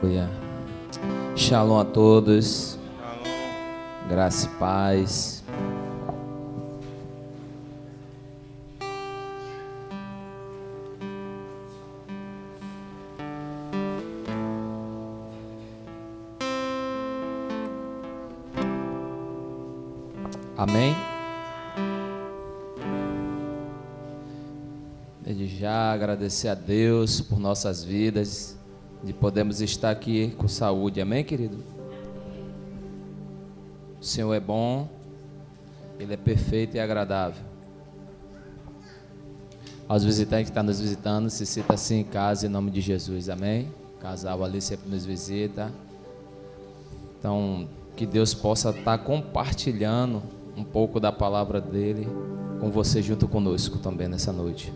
Aleluia. Shalom a todos. Shalom. Graça e paz. Amém? Desde já agradecer a Deus por nossas vidas, de podermos estar aqui com saúde. Amém, querido? O Senhor é bom, Ele é perfeito e agradável. Aos visitantes que estão nos visitando, se sinta assim em casa, em nome de Jesus. Amém? O casal ali sempre nos visita. Então, que Deus possa estar compartilhando um pouco da palavra dele com você junto conosco também nessa noite.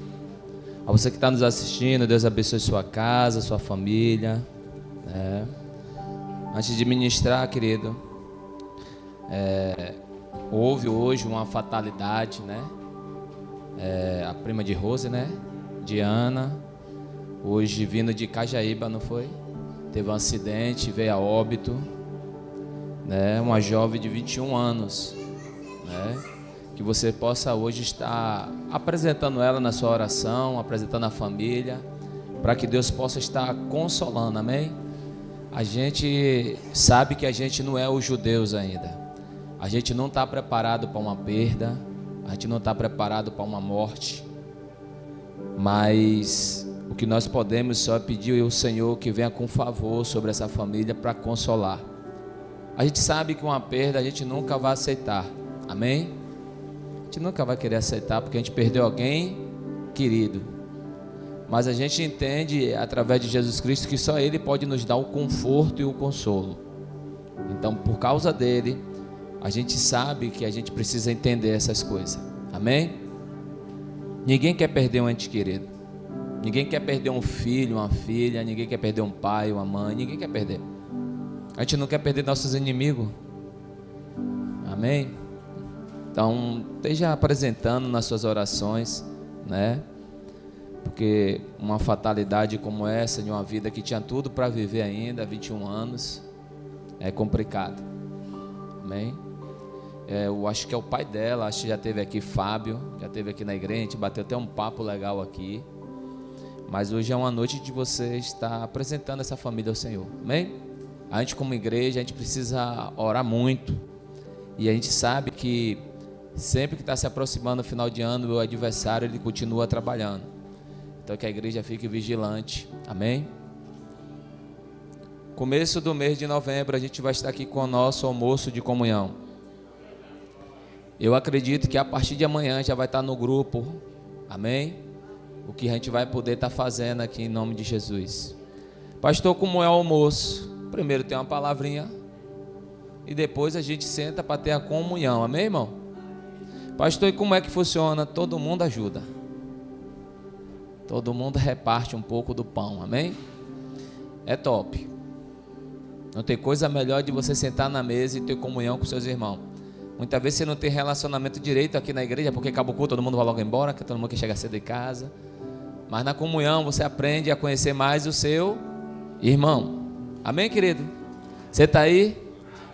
A você que está nos assistindo, Deus abençoe sua casa, sua família. Antes de ministrar, querido, houve hoje uma fatalidade, né? A prima de Rose, né? Diana, hoje vindo de Cajaíba, não foi? Teve um acidente, veio a óbito, né? Uma jovem de 21 anos, né? Que você possa hoje estar apresentando ela na sua oração, apresentando a família, para que Deus possa estar consolando, amém? A gente sabe que a gente não é os judeus ainda. A gente não está preparado para uma perda, a gente não está preparado para uma morte, mas o que nós podemos só é pedir ao Senhor que venha com favor sobre essa família para consolar. A gente sabe que uma perda a gente nunca vai aceitar, amém? A gente nunca vai querer aceitar porque a gente perdeu alguém querido, mas a gente entende através de Jesus Cristo que só Ele pode nos dar o conforto e o consolo. Então, por causa dele, a gente sabe que a gente precisa entender essas coisas, amém? Ninguém quer perder um ente querido, ninguém quer perder um filho, uma filha, ninguém quer perder um pai, uma mãe, ninguém quer perder. A gente não quer perder nossos inimigos, amém? Então, esteja apresentando nas suas orações, né? Porque uma fatalidade como essa, de uma vida que tinha tudo para viver ainda, 21 anos, é complicado, amém? Eu acho que é o pai dela, acho que já esteve aqui, Fábio, já esteve aqui na igreja, a gente bateu até um papo legal aqui. Mas hoje é uma noite de você estar apresentando essa família ao Senhor, amém? A gente como igreja, a gente precisa orar muito. E a gente sabe que sempre que está se aproximando o final de ano, o adversário ele continua trabalhando. Então que a igreja fique vigilante, amém? Começo do mês de novembro a gente vai estar aqui com o nosso almoço de comunhão. Eu acredito que a partir de amanhã já vai estar no grupo, amém? O que a gente vai poder estar fazendo aqui em nome de Jesus. Pastor, como é o almoço? Primeiro tem uma palavrinha e depois a gente senta para ter a comunhão, amém, irmão? Pastor, e como é que funciona? Todo mundo ajuda. Todo mundo reparte um pouco do pão, amém? É top. Não tem coisa melhor de você sentar na mesa e ter comunhão com seus irmãos. Muitas vezes você não tem relacionamento direito aqui na igreja, porque acabou o culto, todo mundo vai logo embora, que todo mundo quer chegar cedo em casa. Mas na comunhão você aprende a conhecer mais o seu irmão. Amém, querido? Você está aí?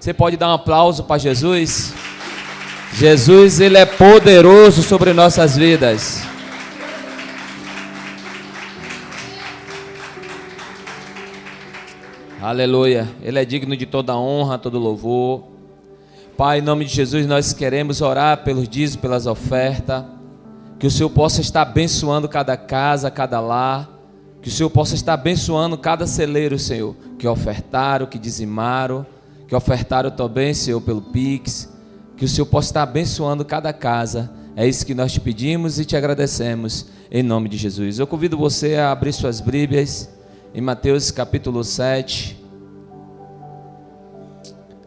Você pode dar um aplauso para Jesus? Jesus, Ele é poderoso sobre nossas vidas. Aleluia. Ele é digno de toda honra, todo louvor. Pai, em nome de Jesus, nós queremos orar pelos dízimos, pelas ofertas. Que o Senhor possa estar abençoando cada casa, cada lar. Que o Senhor possa estar abençoando cada celeiro, Senhor. Que ofertaram, que dizimaram. Que ofertaram também, Senhor, pelo Pix. Que o Senhor possa estar abençoando cada casa. É isso que nós te pedimos e te agradecemos, em nome de Jesus. Eu convido você a abrir suas Bíblias em Mateus capítulo 7.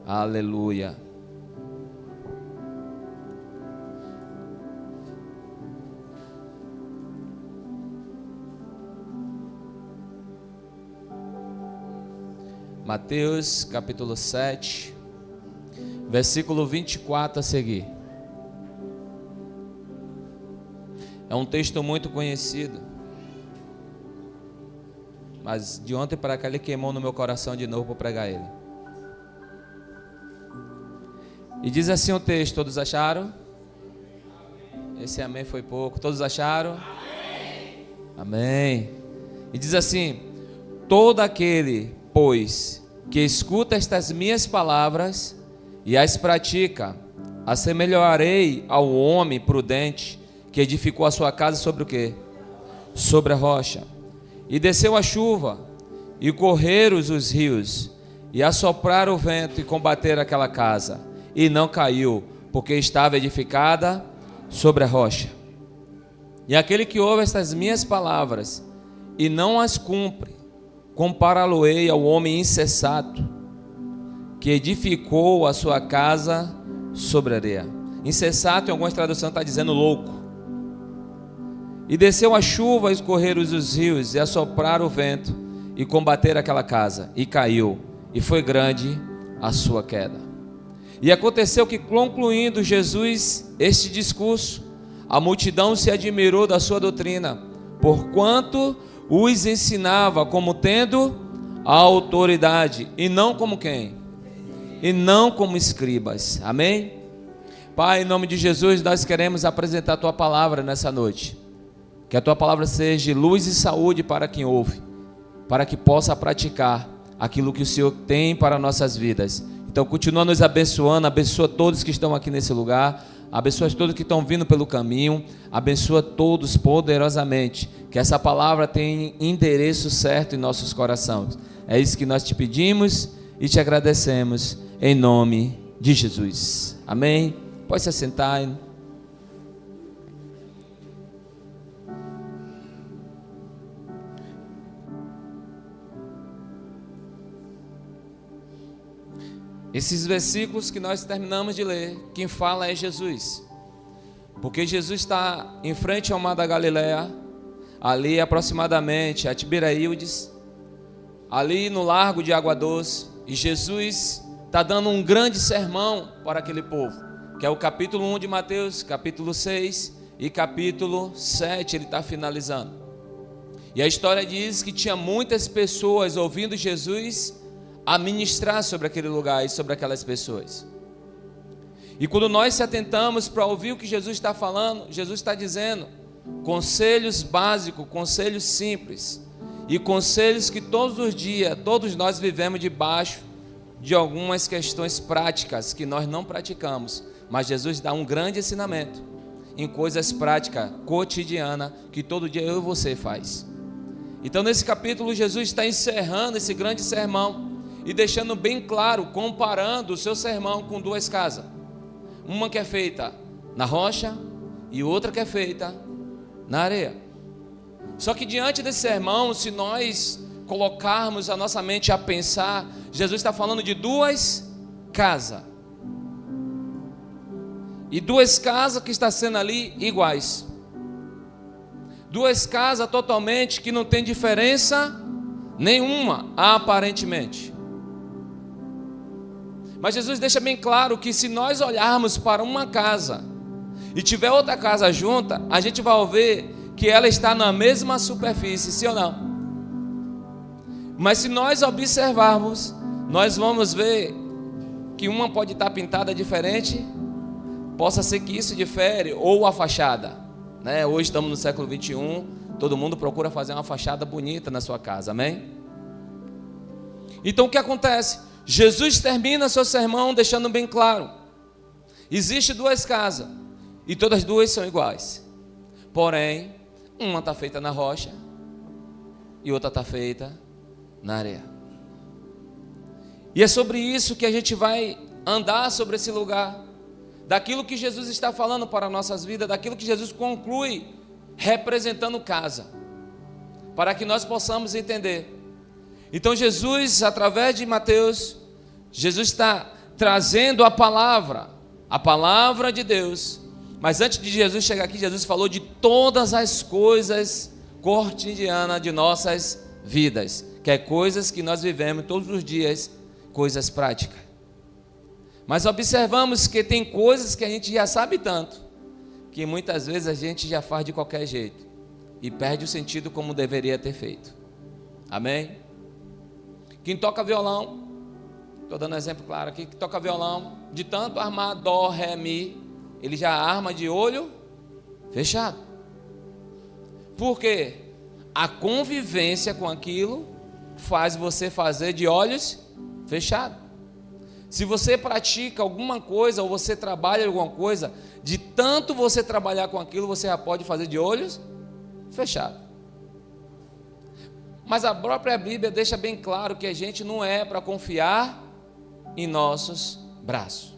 Aleluia. Mateus capítulo 7, versículo 24 a seguir. É um texto muito conhecido. mas de ontem para cá ele queimou no meu coração de novo para pregar ele. E diz assim o texto, todos acharam? Esse amém foi pouco, todos acharam? Amém. Amém. E diz assim: todo aquele, pois, que escuta estas minhas palavras e as pratica, assemelharei ao homem prudente que edificou a sua casa sobre o quê? Sobre a rocha. E desceu a chuva, e correram os rios, e assopraram o vento, e combateram aquela casa, e não caiu, porque estava edificada sobre a rocha. E aquele que ouve estas minhas palavras, e não as cumpre, compará-lo-ei ao homem insensato, que edificou a sua casa sobre a areia. Insensato, em algumas traduções está dizendo louco. E desceu a chuva, e correram os rios, e assopraram o vento, e combateram aquela casa, e caiu, e foi grande a sua queda. E aconteceu que, concluindo Jesus este discurso, a multidão se admirou da sua doutrina, porquanto os ensinava como tendo a autoridade, e não como quem? E não como escribas. Amém? Pai, em nome de Jesus, nós queremos apresentar a Tua palavra nessa noite. Que a Tua palavra seja luz e saúde para quem ouve, para que possa praticar aquilo que o Senhor tem para nossas vidas. Então continua nos abençoando, abençoa todos que estão aqui nesse lugar, abençoa todos que estão vindo pelo caminho, abençoa todos poderosamente, que essa palavra tenha endereço certo em nossos corações. É isso que nós te pedimos e te agradecemos, em nome de Jesus. Amém? Pode se assentar. Esses versículos que nós terminamos de ler, quem fala é Jesus. Porque Jesus está em frente ao mar da Galileia, ali aproximadamente a Tiberíades, ali no largo de Água Doce, e Jesus está dando um grande sermão para aquele povo, que é o capítulo 1 de Mateus, capítulo 6 e capítulo 7, ele está finalizando. E a história diz que tinha muitas pessoas ouvindo Jesus a ministrar sobre aquele lugar e sobre aquelas pessoas. E quando nós se atentamos para ouvir o que Jesus está falando, Jesus está dizendo conselhos básicos, conselhos simples, e conselhos que todos os dias, todos nós vivemos debaixo de algumas questões práticas que nós não praticamos, mas Jesus dá um grande ensinamento em coisas práticas, cotidianas, que todo dia eu e você faz. Então nesse capítulo Jesus está encerrando esse grande sermão e deixando bem claro, comparando o seu sermão com duas casas. Uma que é feita na rocha e outra que é feita na areia. Só que diante desse sermão, se nós colocarmos a nossa mente a pensar, Jesus está falando de duas casas. E duas casas que estão sendo ali iguais. Duas casas totalmente que não tem diferença nenhuma, aparentemente. Mas Jesus deixa bem claro que se nós olharmos para uma casa e tiver outra casa junta, a gente vai ver que ela está na mesma superfície, sim ou não? Mas se nós observarmos, nós vamos ver que uma pode estar pintada diferente, possa ser que isso difere, ou a fachada, né? Hoje estamos no século 21, todo mundo procura fazer uma fachada bonita na sua casa, amém? Então o que acontece? Jesus termina seu sermão deixando bem claro: existem duas casas e todas duas são iguais, porém uma está feita na rocha e outra está feita na areia. E é sobre isso que a gente vai andar sobre esse lugar, daquilo que Jesus está falando para nossas vidas, daquilo que Jesus conclui representando casa, para que nós possamos entender. Então Jesus, através de Mateus, Jesus está trazendo a palavra de Deus. Mas antes de Jesus chegar aqui, Jesus falou de todas as coisas cotidianas de nossas vidas, que é coisas que nós vivemos todos os dias, coisas práticas. Mas observamos que tem coisas que a gente já sabe tanto, que muitas vezes a gente já faz de qualquer jeito e perde o sentido como deveria ter feito. Amém? Quem toca violão, estou dando um exemplo claro aqui, que toca violão, de tanto armar dó, ré, mi, ele já arma de olho fechado. Por quê? A convivência com aquilo faz você fazer de olhos fechados. Se você pratica alguma coisa ou você trabalha alguma coisa, de tanto você trabalhar com aquilo, você já pode fazer de olhos fechados. Mas a própria Bíblia deixa bem claro que a gente não é para confiar em nossos braços.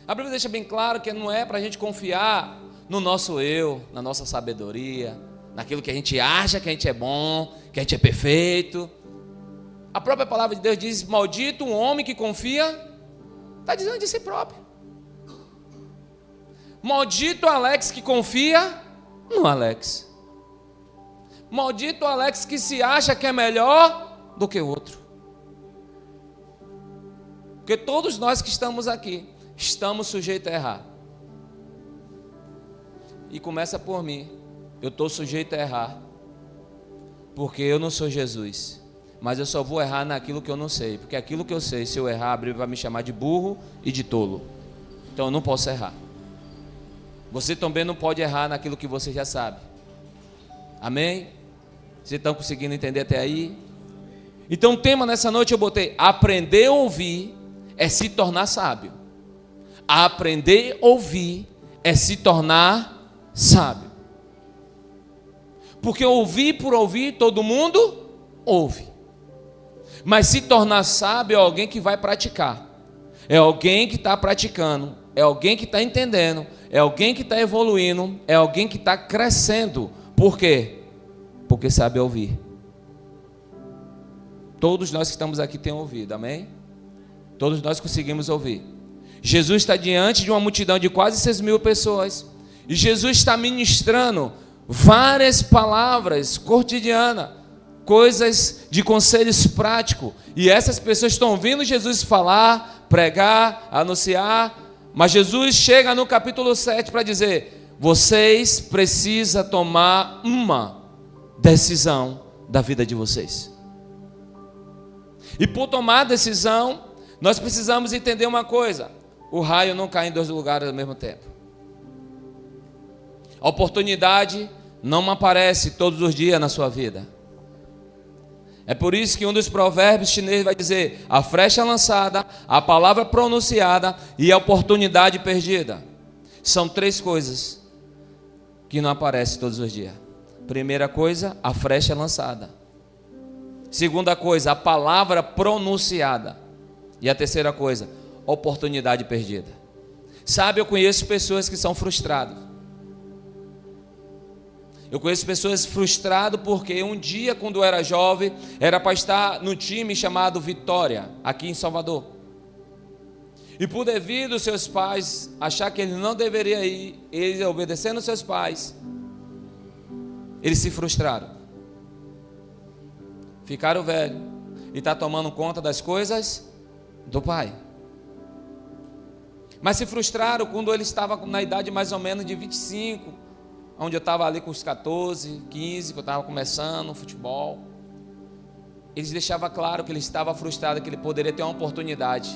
A Bíblia deixa bem claro que não é para a gente confiar no nosso eu, na nossa sabedoria, naquilo que a gente acha que a gente é bom, que a gente é perfeito. A própria palavra de Deus diz: maldito um homem que confia, está dizendo de si próprio. Maldito Alex que confia no Alex. Maldito Alex que se acha que é melhor do que o outro. Porque todos nós que estamos aqui, estamos sujeitos a errar. E começa por mim. Eu estou sujeito a errar. Porque eu não sou Jesus. Mas eu só vou errar naquilo que eu não sei. Porque aquilo que eu sei, se eu errar, a Bíblia vai me chamar de burro e de tolo. Então eu não posso errar. Você também não pode errar naquilo que você já sabe. Amém? Vocês estão conseguindo entender até aí? Então o tema nessa noite eu botei: aprender a ouvir é se tornar sábio. Aprender a ouvir é se tornar sábio. Porque ouvir por ouvir, todo mundo ouve. Mas se tornar sábio é alguém que vai praticar. É alguém que está praticando. É alguém que está entendendo. É alguém que está evoluindo. É alguém que está crescendo. Por quê? Porque sabe ouvir. Todos nós que estamos aqui temos ouvido, amém? Todos nós conseguimos ouvir. Jesus está diante de uma multidão de quase 6.000 pessoas. E Jesus está ministrando várias palavras cotidianas, coisas de conselhos práticos. E essas pessoas estão ouvindo Jesus falar, pregar, anunciar. Mas Jesus chega no capítulo 7 para dizer: vocês precisam tomar uma decisão da vida de vocês. E por tomar decisão, nós precisamos entender uma coisa: o raio não cai em dois lugares ao mesmo tempo. A oportunidade não aparece todos os dias na sua vida. É por isso que um dos provérbios chineses vai dizer: a flecha lançada, a palavra pronunciada e a oportunidade perdida. São três coisas que não aparecem todos os dias. Primeira coisa, a flecha lançada. Segunda coisa, a palavra pronunciada. E a terceira coisa, oportunidade perdida. Sabe, eu conheço pessoas que são frustradas. Eu conheço pessoas frustradas porque um dia, quando eu era jovem, era para estar no time chamado Vitória, aqui em Salvador. E por devido aos seus pais achar que ele não deveria ir, eles obedecendo aos seus pais, eles se frustraram. Ficaram velhos e está tomando conta das coisas do pai. Mas se frustraram quando ele estava na idade mais ou menos de 25, onde eu estava ali com os 14, 15, que eu estava começando o futebol. Eles deixavam claro que ele estava frustrado, que ele poderia ter uma oportunidade.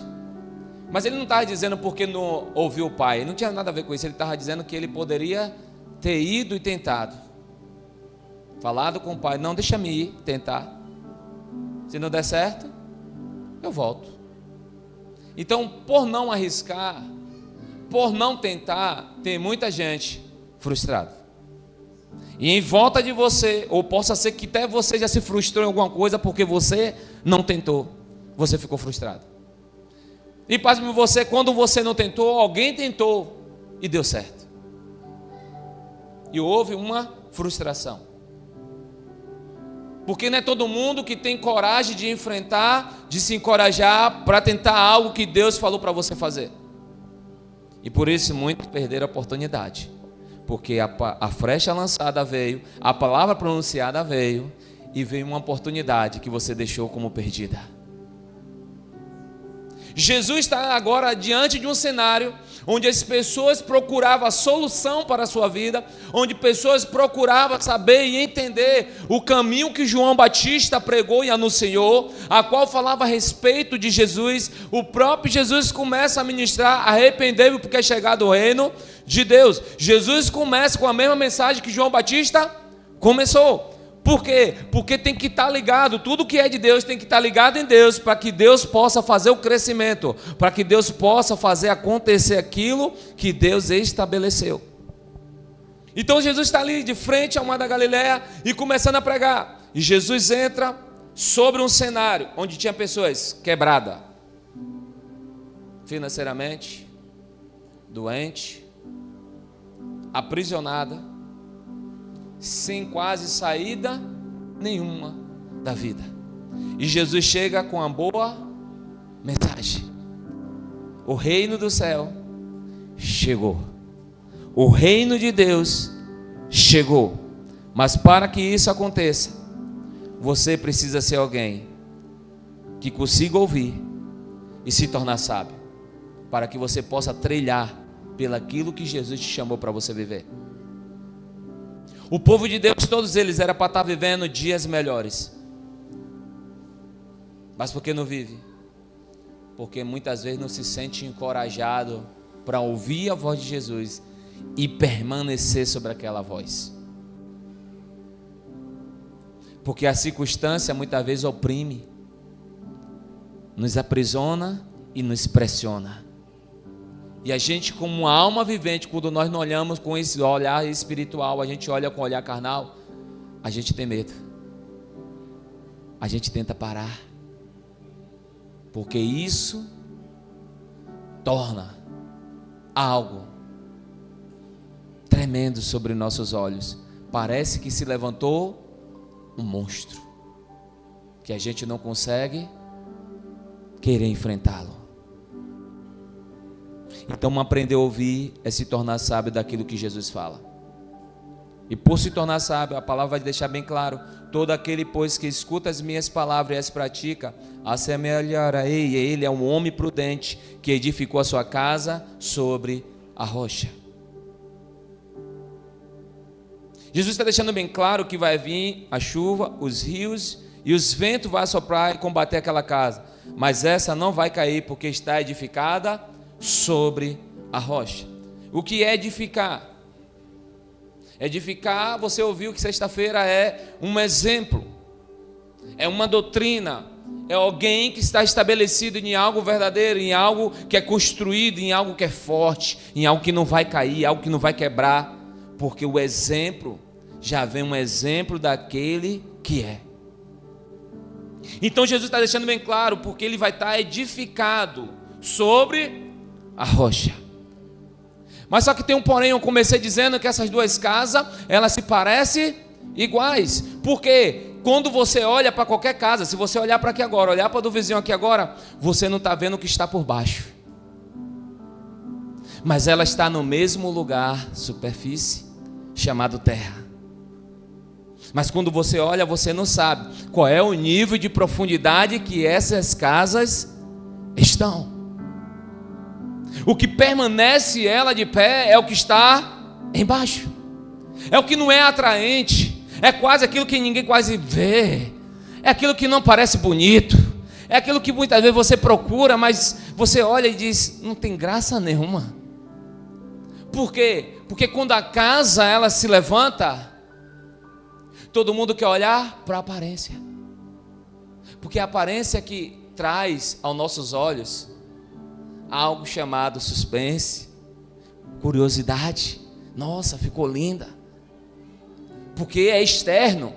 Mas ele não estava dizendo porque não ouviu o pai, não tinha nada a ver com isso. Ele estava dizendo que ele poderia ter ido e tentado. Falado com o pai: não, deixa-me ir, tentar. Se não der certo, eu volto. Então, por não arriscar, por não tentar, tem muita gente frustrada. E em volta de você, ou possa ser que até você já se frustrou em alguma coisa porque você não tentou, você ficou frustrado. E pasme você, quando você não tentou, alguém tentou e deu certo. E houve uma frustração. Porque não é todo mundo que tem coragem de enfrentar, de se encorajar para tentar algo que Deus falou para você fazer. E por isso muitos perderam a oportunidade. Porque a flecha lançada veio, a palavra pronunciada veio, e veio uma oportunidade que você deixou como perdida. Jesus está agora diante de um cenário onde as pessoas procuravam a solução para a sua vida, onde pessoas procuravam saber e entender o caminho que João Batista pregou e anunciou, a qual falava a respeito de Jesus. O próprio Jesus começa a ministrar: arrependei-vos porque é chegado o reino de Deus. Jesus começa com a mesma mensagem que João Batista começou. Por quê? Porque tem que estar ligado, tudo que é de Deus tem que estar ligado em Deus, para que Deus possa fazer o crescimento, para que Deus possa fazer acontecer aquilo que Deus estabeleceu. Então Jesus está ali de frente ao mar da Galileia e começando a pregar. E Jesus entra sobre um cenário onde tinha pessoas quebradas, financeiramente, doente, aprisionada, sem quase saída nenhuma da vida. E Jesus chega com uma boa mensagem: o reino do céu chegou, o reino de Deus chegou. Mas para que isso aconteça, você precisa ser alguém que consiga ouvir e se tornar sábio, para que você possa trilhar pelaquilo que Jesus te chamou para você viver. O povo de Deus, todos eles, era para estar vivendo dias melhores. Mas por que não vive? Porque muitas vezes não se sente encorajado para ouvir a voz de Jesus e permanecer sobre aquela voz. Porque a circunstância muitas vezes oprime, nos aprisiona e nos pressiona. E a gente, como uma alma vivente, quando nós não olhamos com esse olhar espiritual, a gente olha com o olhar carnal, a gente tem medo. A gente tenta parar. Porque isso torna algo tremendo sobre nossos olhos. Parece que se levantou um monstro, que a gente não consegue querer enfrentá-lo. Então aprender a ouvir é se tornar sábio daquilo que Jesus fala. E por se tornar sábio, a palavra vai deixar bem claro: todo aquele, pois, que escuta as minhas palavras e as pratica, assemelharei a ele a um homem prudente que edificou a sua casa sobre a rocha. Jesus está deixando bem claro que vai vir a chuva, os rios e os ventos vão soprar e combater aquela casa, mas essa não vai cair porque está edificada sobre a rocha. O que é edificar? Edificar, você ouviu que sexta-feira é um exemplo, é uma doutrina, é alguém que está estabelecido em algo verdadeiro, em algo que é construído, em algo que é forte, em algo que não vai cair, algo que não vai quebrar, porque o exemplo já vem um exemplo daquele que é. Então Jesus está deixando bem claro, porque ele vai estar edificado sobre a rocha. Mas só que tem um porém. Eu comecei dizendo que essas duas casas, elas se parecem iguais. Porque quando você olha para qualquer casa, se você olhar para aqui agora, olhar para do vizinho aqui agora, você não está vendo o que está por baixo. Mas ela está no mesmo lugar, superfície, chamado terra. Mas quando você olha, você não sabe qual é o nível de profundidade que essas casas estão. O que permanece ela de pé é o que está embaixo. É o que não é atraente. É quase aquilo que ninguém quase vê. É aquilo que não parece bonito. É aquilo que muitas vezes você procura, mas você olha e diz: não tem graça nenhuma. Por quê? Porque quando a casa ela se levanta, todo mundo quer olhar para a aparência. Porque a aparência que traz aos nossos olhos algo chamado suspense, curiosidade. Nossa, ficou linda. Porque é externo.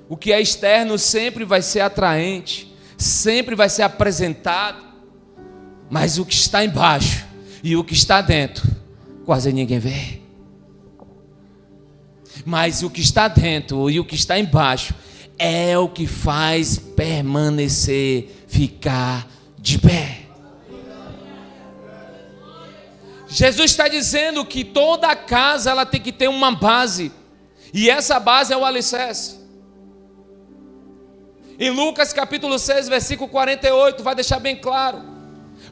O que é externo sempre vai ser atraente, sempre vai ser apresentado. Mas o que está embaixo e o que está dentro, quase ninguém vê. Mas o que está dentro e o que está embaixo é o que faz permanecer, ficar de pé. Jesus está dizendo que toda casa ela tem que ter uma base, e essa base é o alicerce. Em Lucas capítulo 6, versículo 48, vai deixar bem claro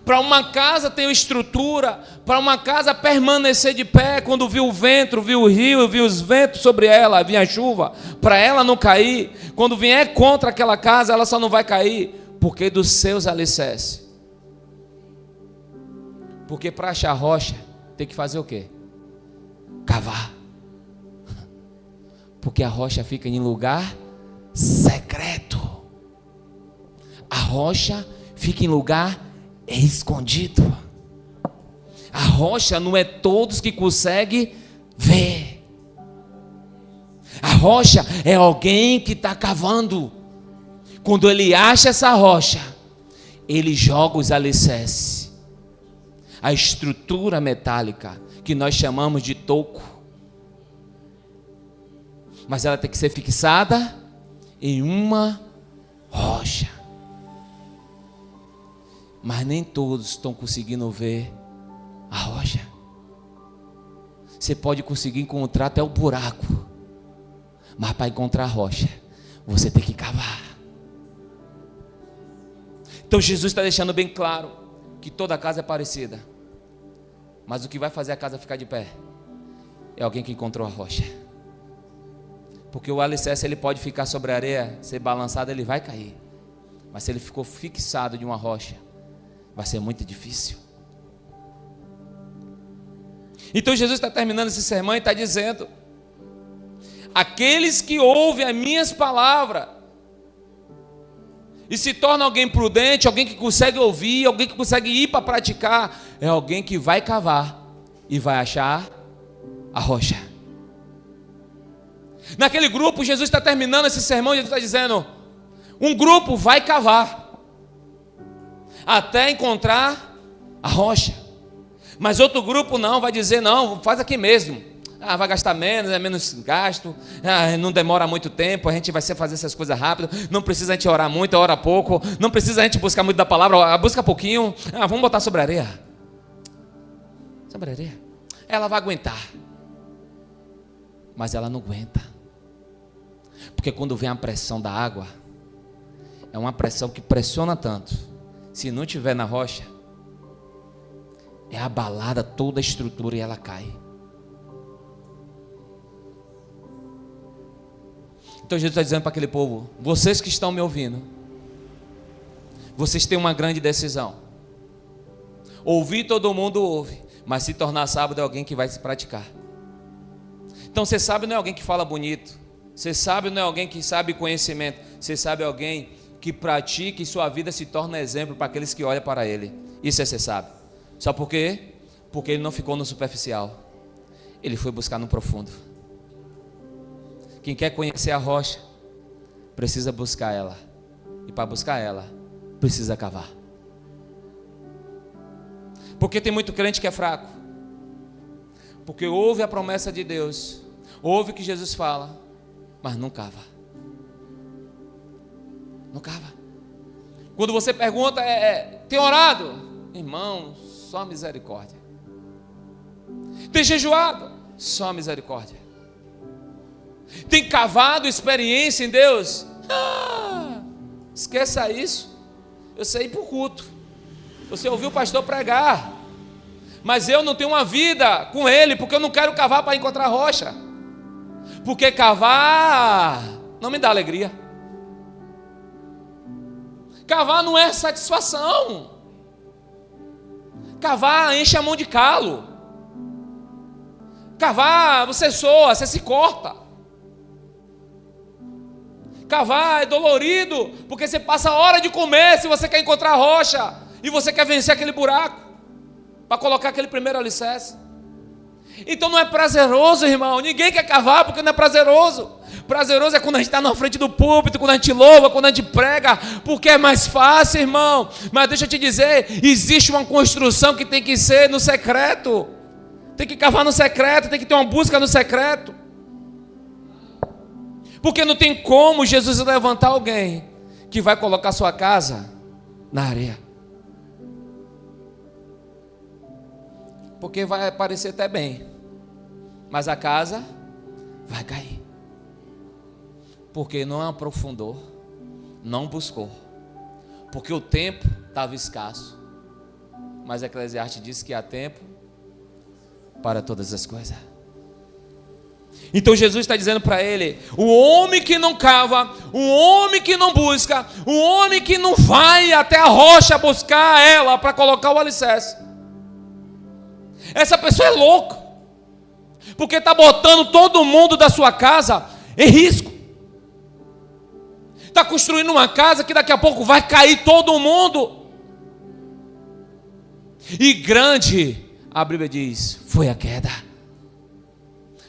Para uma casa ter estrutura, para uma casa permanecer de pé, quando viu o vento, viu o rio, viu os ventos sobre ela, vinha a chuva, para ela não cair, quando vier contra aquela casa, ela só não vai cair, porque dos seus alicerces. Porque para achar rocha, tem que fazer o quê? Cavar. Porque a rocha fica em lugar secreto. A rocha fica em lugar escondido. A rocha não é todos que conseguem ver. A rocha é alguém que está cavando. Quando ele acha essa rocha, ele joga os alicerces, a estrutura metálica, que nós chamamos de toco. Mas ela tem que ser fixada em uma rocha. Mas nem todos estão conseguindo ver a rocha. Você pode conseguir encontrar até o buraco, mas para encontrar a rocha, você tem que cavar. Então Jesus está deixando bem claro que toda casa é parecida, mas o que vai fazer a casa ficar de pé é alguém que encontrou a rocha. Porque o alicerce, ele pode ficar sobre a areia, ser balançado, ele vai cair. Mas se ele ficou fixado de uma rocha, vai ser muito difícil. Então Jesus está terminando esse sermão e está dizendo: aqueles que ouvem as minhas palavras e se torna alguém prudente, alguém que consegue ouvir, alguém que consegue ir para praticar, é alguém que vai cavar e vai achar a rocha. Naquele grupo, Jesus está terminando esse sermão e Jesus está dizendo: um grupo vai cavar até encontrar a rocha, mas outro grupo não, vai dizer: não, faz aqui mesmo. Vai gastar menos, é menos gasto, não demora muito tempo, a gente vai fazer essas coisas rápido, não precisa a gente orar muito, ora pouco, não precisa a gente buscar muito da palavra, busca pouquinho, vamos botar sobre a areia. Sobre a areia. Ela vai aguentar, mas ela não aguenta, porque quando vem a pressão da água, é uma pressão que pressiona tanto, se não tiver na rocha, é abalada toda a estrutura e ela cai. Então Jesus está dizendo para aquele povo: vocês que estão me ouvindo, vocês têm uma grande decisão. Ouvir todo mundo ouve, mas se tornar sábio é alguém que vai se praticar. Então ser sábio não é alguém que fala bonito, ser sábio não é alguém que sabe conhecimento, ser sábio é alguém que pratica e sua vida se torna exemplo para aqueles que olham para ele. Isso é ser sábio. Sabe por quê? Porque ele não ficou no superficial, ele foi buscar no profundo. Quem quer conhecer a rocha, precisa buscar ela. E para buscar ela, precisa cavar. Porque tem muito crente que é fraco. Porque ouve a promessa de Deus, ouve o que Jesus fala, mas não cava. Não cava. Quando você pergunta, tem orado? Irmão, só misericórdia. Tem jejuado? Só misericórdia. Tem cavado experiência em Deus? Esqueça isso. Eu sei ir para o culto, você ouviu o pastor pregar, mas eu não tenho uma vida com ele, porque eu não quero cavar para encontrar rocha. Porque cavar não me dá alegria. Cavar não é satisfação. Cavar enche a mão de calo. Cavar, você soa, você se corta. Cavar é dolorido, porque você passa a hora de comer se você quer encontrar a rocha, e você quer vencer aquele buraco, para colocar aquele primeiro alicerce. Então não é prazeroso, irmão. Ninguém quer cavar porque não é prazeroso. Prazeroso é quando a gente está na frente do púlpito, quando a gente louva, quando a gente prega, porque é mais fácil, irmão. Mas deixa eu te dizer, existe uma construção que tem que ser no secreto. Tem que cavar no secreto, tem que ter uma busca no secreto. Porque não tem como Jesus levantar alguém que vai colocar sua casa na areia. Porque vai parecer até bem, mas a casa vai cair. Porque não aprofundou, não buscou. Porque o tempo estava escasso. Mas Eclesiastes diz que há tempo para todas as coisas. Então Jesus está dizendo para ele: o homem que não cava, o homem que não busca, o homem que não vai até a rocha buscar ela para colocar o alicerce, essa pessoa é louca, porque está botando todo mundo da sua casa em risco. Está construindo uma casa que daqui a pouco vai cair todo mundo. E grande, a Bíblia diz, foi a queda.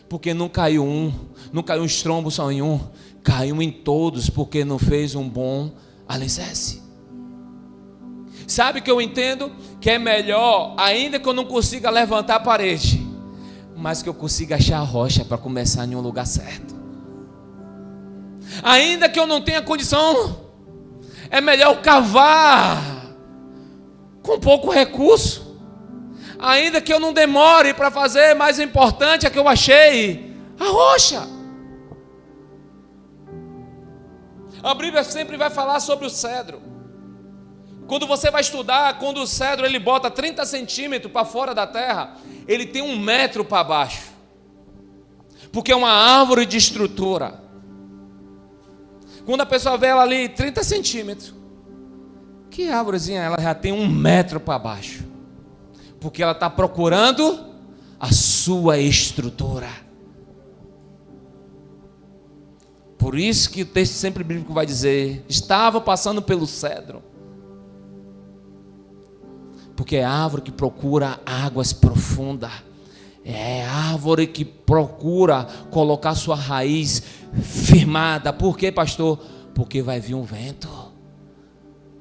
Porque não caiu um estrombo só em um, caiu em todos, porque não fez um bom alicerce. Sabe o que eu entendo? Que é melhor, ainda que eu não consiga levantar a parede, mas que eu consiga achar a rocha para começar em um lugar certo. Ainda que eu não tenha condição, é melhor cavar com pouco recurso. Ainda que eu não demore para fazer, mais importante é que eu achei a rocha. A Bíblia sempre vai falar sobre o cedro. Quando você vai estudar, quando o cedro ele bota 30 centímetros para fora da terra, ele tem 1 metro para baixo, porque é uma árvore de estrutura. Quando a pessoa vê ela ali 30 centímetros, que árvorezinha, ela já tem 1 metro para baixo, porque ela está procurando a sua estrutura. Por isso que o texto sempre bíblico vai dizer: estava passando pelo cedro, porque é árvore que procura águas profundas, é árvore que procura colocar sua raiz firmada. Por quê, pastor? Porque vai vir um vento,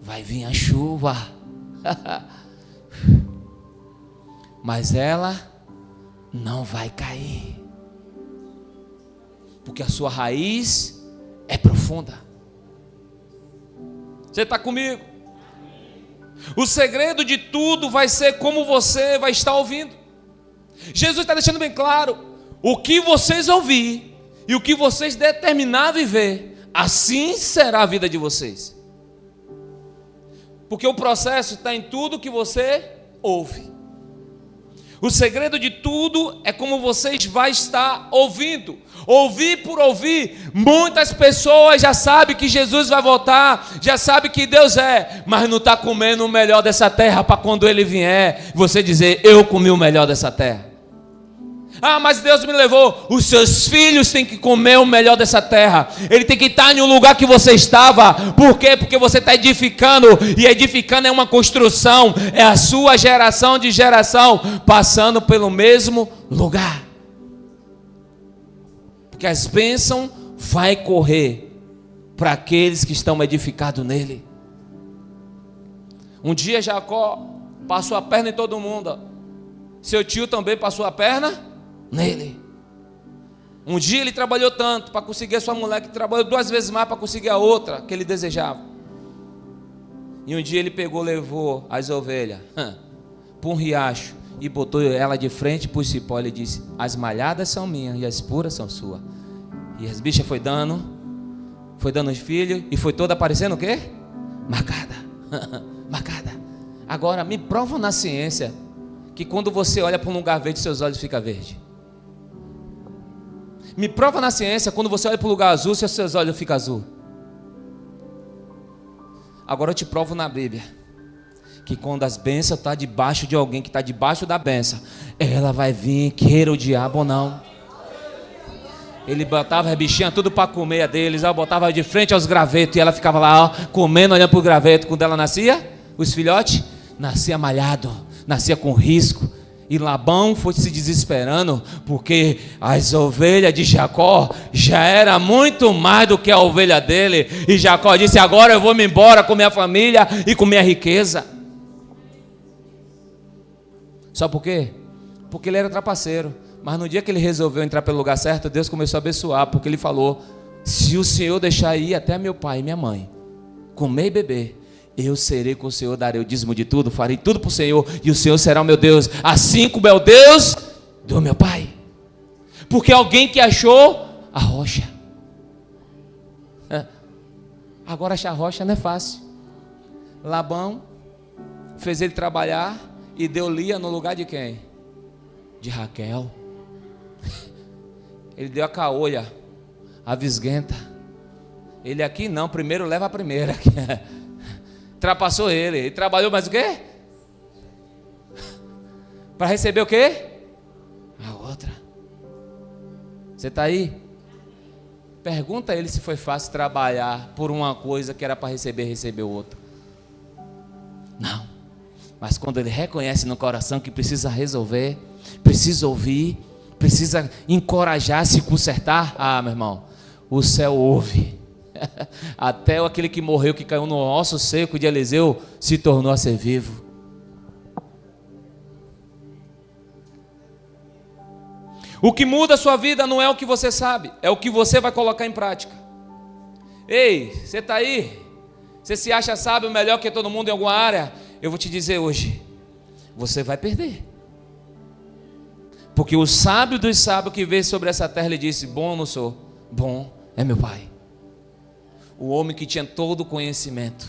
vai vir a chuva, mas ela não vai cair, porque a sua raiz é profunda. Você está comigo? O segredo de tudo vai ser como você vai estar ouvindo. Jesus está deixando bem claro: o que vocês ouvir e o que vocês determinar a viver, assim será a vida de vocês. Porque o processo está em tudo que você ouve. O segredo de tudo é como vocês vão estar ouvindo. Ouvir por ouvir. Muitas pessoas já sabem que Jesus vai voltar, já sabem que Deus é, mas não está comendo o melhor dessa terra para quando Ele vier, você dizer: eu comi o melhor dessa terra. Ah, mas Deus me levou. Os seus filhos têm que comer o melhor dessa terra. Ele tem que estar em um lugar que você estava. Por quê? Porque você está edificando. E edificando é uma construção. É a sua geração de geração passando pelo mesmo lugar. Porque as bênçãos vai correr para aqueles que estão edificados nele. Um dia Jacó passou a perna em todo mundo. Seu tio também passou a perna nele. Um dia ele trabalhou tanto para conseguir a sua mulher, que trabalhou 2 vezes mais para conseguir a outra que ele desejava. E um dia ele pegou, levou as ovelhas para um riacho e botou ela de frente para o cipó. Ele disse: as malhadas são minhas e as puras são suas. E as bichas foi dando os filhos, e foi toda aparecendo o quê? Marcada. Marcada. Agora me provam na ciência que quando você olha para um lugar verde, seus olhos ficam verdes. Me prova na ciência, quando você olha para um lugar azul, seus olhos ficam azul. Agora eu te provo na Bíblia que quando as bênçãos estão debaixo de alguém que está debaixo da bênção, ela vai vir, queira o diabo ou não. Ele botava as bichinhas tudo para comer a deles, botava de frente aos gravetos, e ela ficava lá comendo, olhando para o graveto. Quando ela nascia, os filhotes, nascia malhado, nascia com risco. E Labão foi se desesperando, porque as ovelhas de Jacó já era muito mais do que a ovelha dele. E Jacó disse: agora eu vou me embora com minha família e com minha riqueza. Sabe por quê? Porque ele era trapaceiro. Mas no dia que ele resolveu entrar pelo lugar certo, Deus começou a abençoar, porque ele falou: se o Senhor deixar ir até meu pai e minha mãe comer e beber, eu serei com o Senhor, darei o dízimo de tudo, farei tudo para o Senhor, e o Senhor será o meu Deus, assim como é o Deus do meu pai. Porque alguém que achou a rocha. Agora achar a rocha não é fácil. Labão fez ele trabalhar, e deu Lia no lugar de quem? De Raquel. Ele deu a caolha, a visguenta. Ele aqui não, primeiro leva a primeira. Ultrapassou ele. Ele trabalhou mais o quê? Para receber o quê? A outra. Você está aí? Pergunta a ele se foi fácil trabalhar por uma coisa que era para receber outra. Não. Mas quando ele reconhece no coração que precisa resolver, precisa ouvir, precisa encorajar, se consertar, meu irmão, o céu ouve. Até aquele que morreu, que caiu no osso seco de Eliseu, se tornou a ser vivo. O que muda a sua vida não é o que você sabe, é o que você vai colocar em prática. Ei, você está aí? Você se acha sábio melhor que todo mundo em alguma área? Eu vou te dizer hoje, você vai perder. Porque o sábio dos sábios que veio sobre essa terra, ele disse: bom eu não sou, bom é meu Pai. O homem que tinha todo o conhecimento,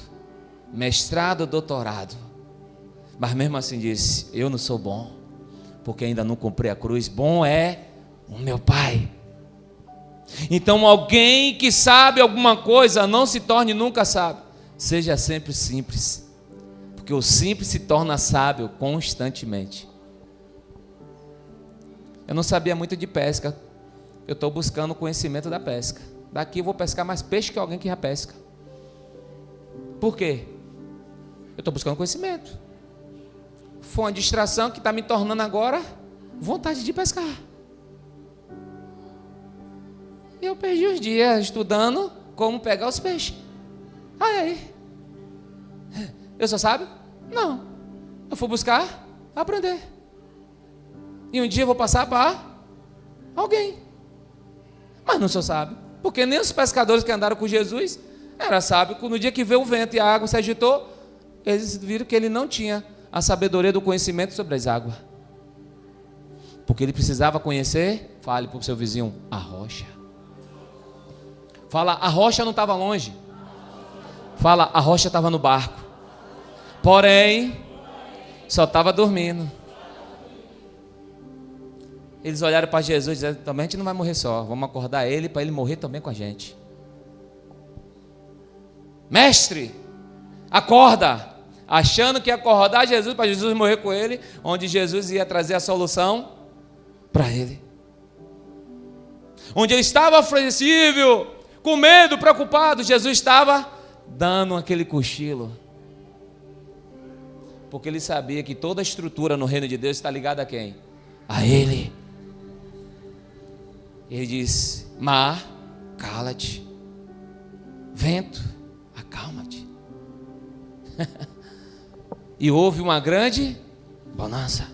mestrado, doutorado, mas mesmo assim disse: eu não sou bom, porque ainda não cumpri a cruz. Bom é o meu Pai. Então alguém que sabe alguma coisa, não se torne nunca sábio. Seja sempre simples, porque o simples se torna sábio constantemente. Eu não sabia muito de pesca, eu estou buscando conhecimento da pesca. Daqui eu vou pescar mais peixe que alguém que já pesca. Por quê? Eu estou buscando conhecimento. Foi uma distração que está me tornando agora vontade de pescar. Eu perdi os dias estudando como pegar os peixes. Aí, eu só sabe? Não. Eu fui buscar, aprender. E um dia eu vou passar para alguém. Mas não sou sábio, porque nem os pescadores que andaram com Jesus eram sábios. No dia que veio o vento e a água se agitou, eles viram que ele não tinha a sabedoria do conhecimento sobre as águas. Porque ele precisava conhecer, fale para o seu vizinho, a rocha. Fala, a rocha não estava longe. Fala, a rocha estava no barco. Porém, só estava dormindo. Eles olharam para Jesus e disseram: também a gente não vai morrer só, vamos acordar ele para ele morrer também com a gente. Mestre, acorda! Achando que ia acordar Jesus para Jesus morrer com ele, onde Jesus ia trazer a solução para ele. Onde ele estava aflível, com medo, preocupado, Jesus estava dando aquele cochilo. Porque ele sabia que toda a estrutura no reino de Deus está ligada a quem? A ele. Ele diz: mar, cala-te. Vento, acalma-te. E houve uma grande bonança.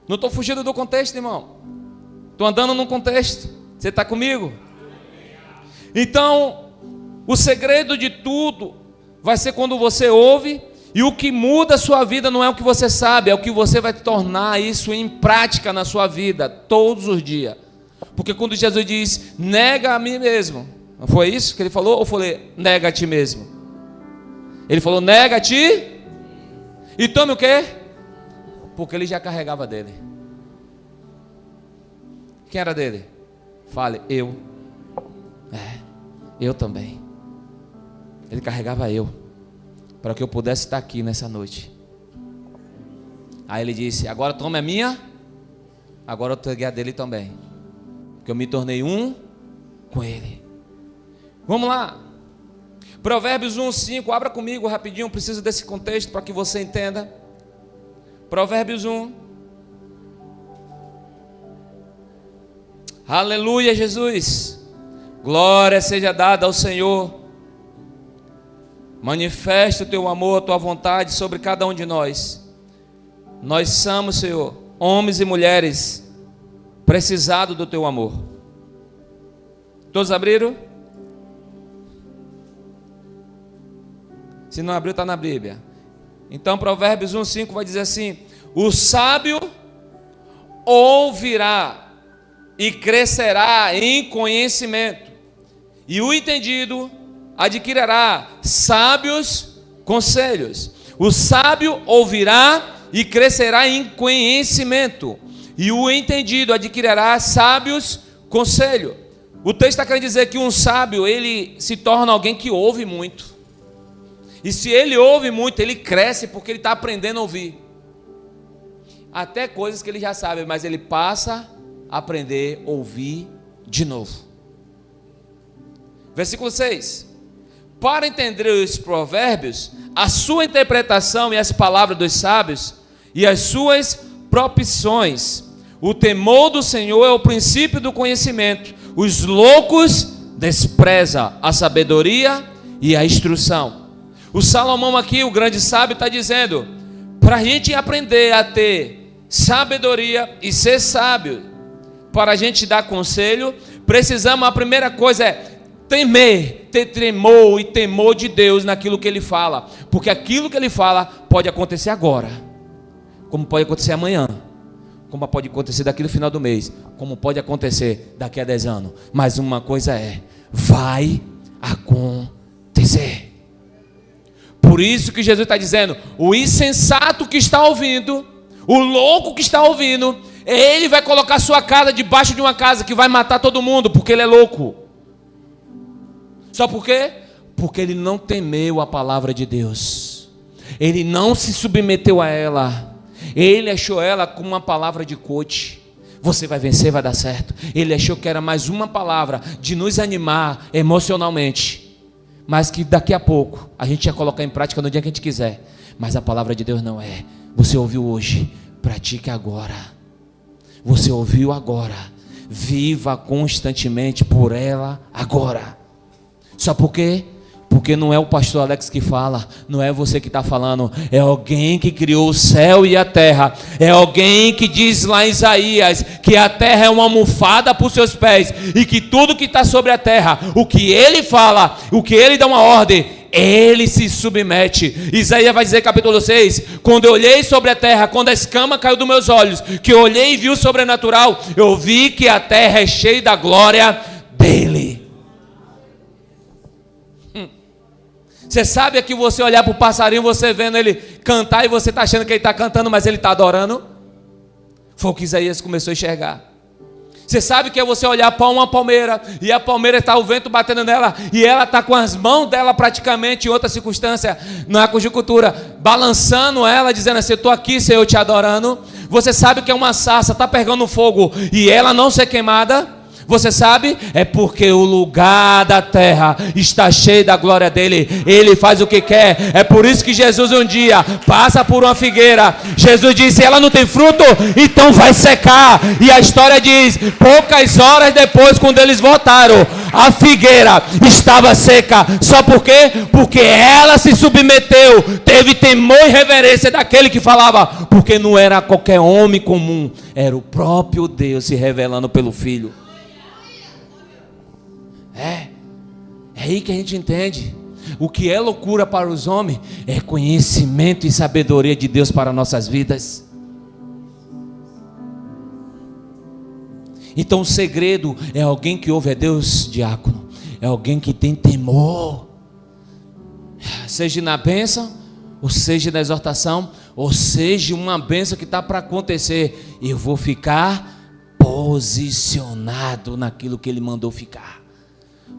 Não estou fugindo do contexto, irmão. Estou andando num contexto. Você está comigo? Então, o segredo de tudo vai ser quando você ouve. E o que muda a sua vida não é o que você sabe, é o que você vai tornar isso em prática na sua vida, todos os dias. Porque quando Jesus diz, nega a mim mesmo, não foi isso que ele falou? Ou falei, nega a ti mesmo? Ele falou, nega a ti e tome o quê? Porque ele já carregava dele. Quem era dele? Fale, eu. Eu também. Ele carregava eu, para que eu pudesse estar aqui nessa noite. Aí ele disse, agora tome a minha, agora eu peguei a dele também, porque eu me tornei um com ele. Vamos lá, Provérbios 1:5, abra comigo rapidinho, preciso desse contexto para que você entenda. Provérbios 1. Aleluia, Jesus. Glória seja dada ao Senhor. Manifesta o teu amor, a tua vontade sobre cada um de nós. Nós somos, Senhor, homens e mulheres precisados do teu amor. Todos abriram? Se não abriu, está na Bíblia. Então Provérbios 1:5 vai dizer assim: o sábio ouvirá e crescerá em conhecimento, e o entendido adquirirá sábios conselhos. O sábio ouvirá e crescerá em conhecimento, e o entendido adquirirá sábios conselho. O texto está querendo dizer que um sábio, ele se torna alguém que ouve muito. E se ele ouve muito, ele cresce porque ele está aprendendo a ouvir. Até coisas que ele já sabe, mas ele passa a aprender a ouvir de novo. Versículo 6. Para entender os provérbios, a sua interpretação e as palavras dos sábios e as suas proposições, o temor do Senhor é o princípio do conhecimento. Os loucos desprezam a sabedoria e a instrução. O Salomão aqui, o grande sábio, está dizendo, para a gente aprender a ter sabedoria e ser sábio, para a gente dar conselho, precisamos, a primeira coisa é temer, ter tremor e temor de Deus naquilo que Ele fala, porque aquilo que Ele fala pode acontecer agora, como pode acontecer amanhã, como pode acontecer daqui no final do mês, como pode acontecer daqui a 10 anos, mas uma coisa é, vai acontecer. Por isso que Jesus está dizendo, o insensato que está ouvindo, o louco que está ouvindo, ele vai colocar sua casa debaixo de uma casa que vai matar todo mundo, porque ele é louco. Só por quê? Porque ele não temeu a palavra de Deus, ele não se submeteu a ela, ele achou ela como uma palavra de coach. Você vai vencer, vai dar certo. Ele achou que era mais uma palavra de nos animar emocionalmente, mas que daqui a pouco a gente ia colocar em prática no dia que a gente quiser. Mas a palavra de Deus não é. Você ouviu hoje, pratique agora. Você ouviu agora, viva constantemente por ela agora. Só por quê? Porque não é o pastor Alex que fala, não é você que está falando, é alguém que criou o céu e a terra, é alguém que diz lá em Isaías, que a terra é uma almofada para os seus pés, e que tudo que está sobre a terra, o que ele fala, o que ele dá uma ordem, ele se submete. Isaías vai dizer, capítulo 6, quando eu olhei sobre a terra, quando a escama caiu dos meus olhos, que eu olhei e vi o sobrenatural, eu vi que a terra é cheia da glória dele. Você sabe que você olhar para o passarinho, você vendo ele cantar e você está achando que ele está cantando, mas ele está adorando? Foi o que Isaías começou a enxergar. Você sabe que é você olhar para uma palmeira, e a palmeira está o vento batendo nela, e ela está com as mãos dela praticamente em outra circunstância, na conjuntura, balançando ela, dizendo assim, eu estou aqui, Senhor, te adorando. Você sabe que é uma sarça, está pegando fogo, e ela não ser queimada. Você sabe? É porque o lugar da terra está cheio da glória dele. Ele faz o que quer. É por isso que Jesus um dia passa por uma figueira. Jesus disse, ela não tem fruto, então vai secar. E a história diz, poucas horas depois, quando eles voltaram, a figueira estava seca. Só por quê? Porque ela se submeteu, teve temor e reverência daquele que falava. Porque não era qualquer homem comum, era o próprio Deus se revelando pelo Filho. É aí que a gente entende. O que é loucura para os homens é conhecimento e sabedoria de Deus para nossas vidas. Então o segredo é alguém que ouve a Deus, diácono. É alguém que tem temor. Seja na bênção, ou seja na exortação, ou seja uma bênção que está para acontecer. Eu vou ficar posicionado naquilo que Ele mandou ficar.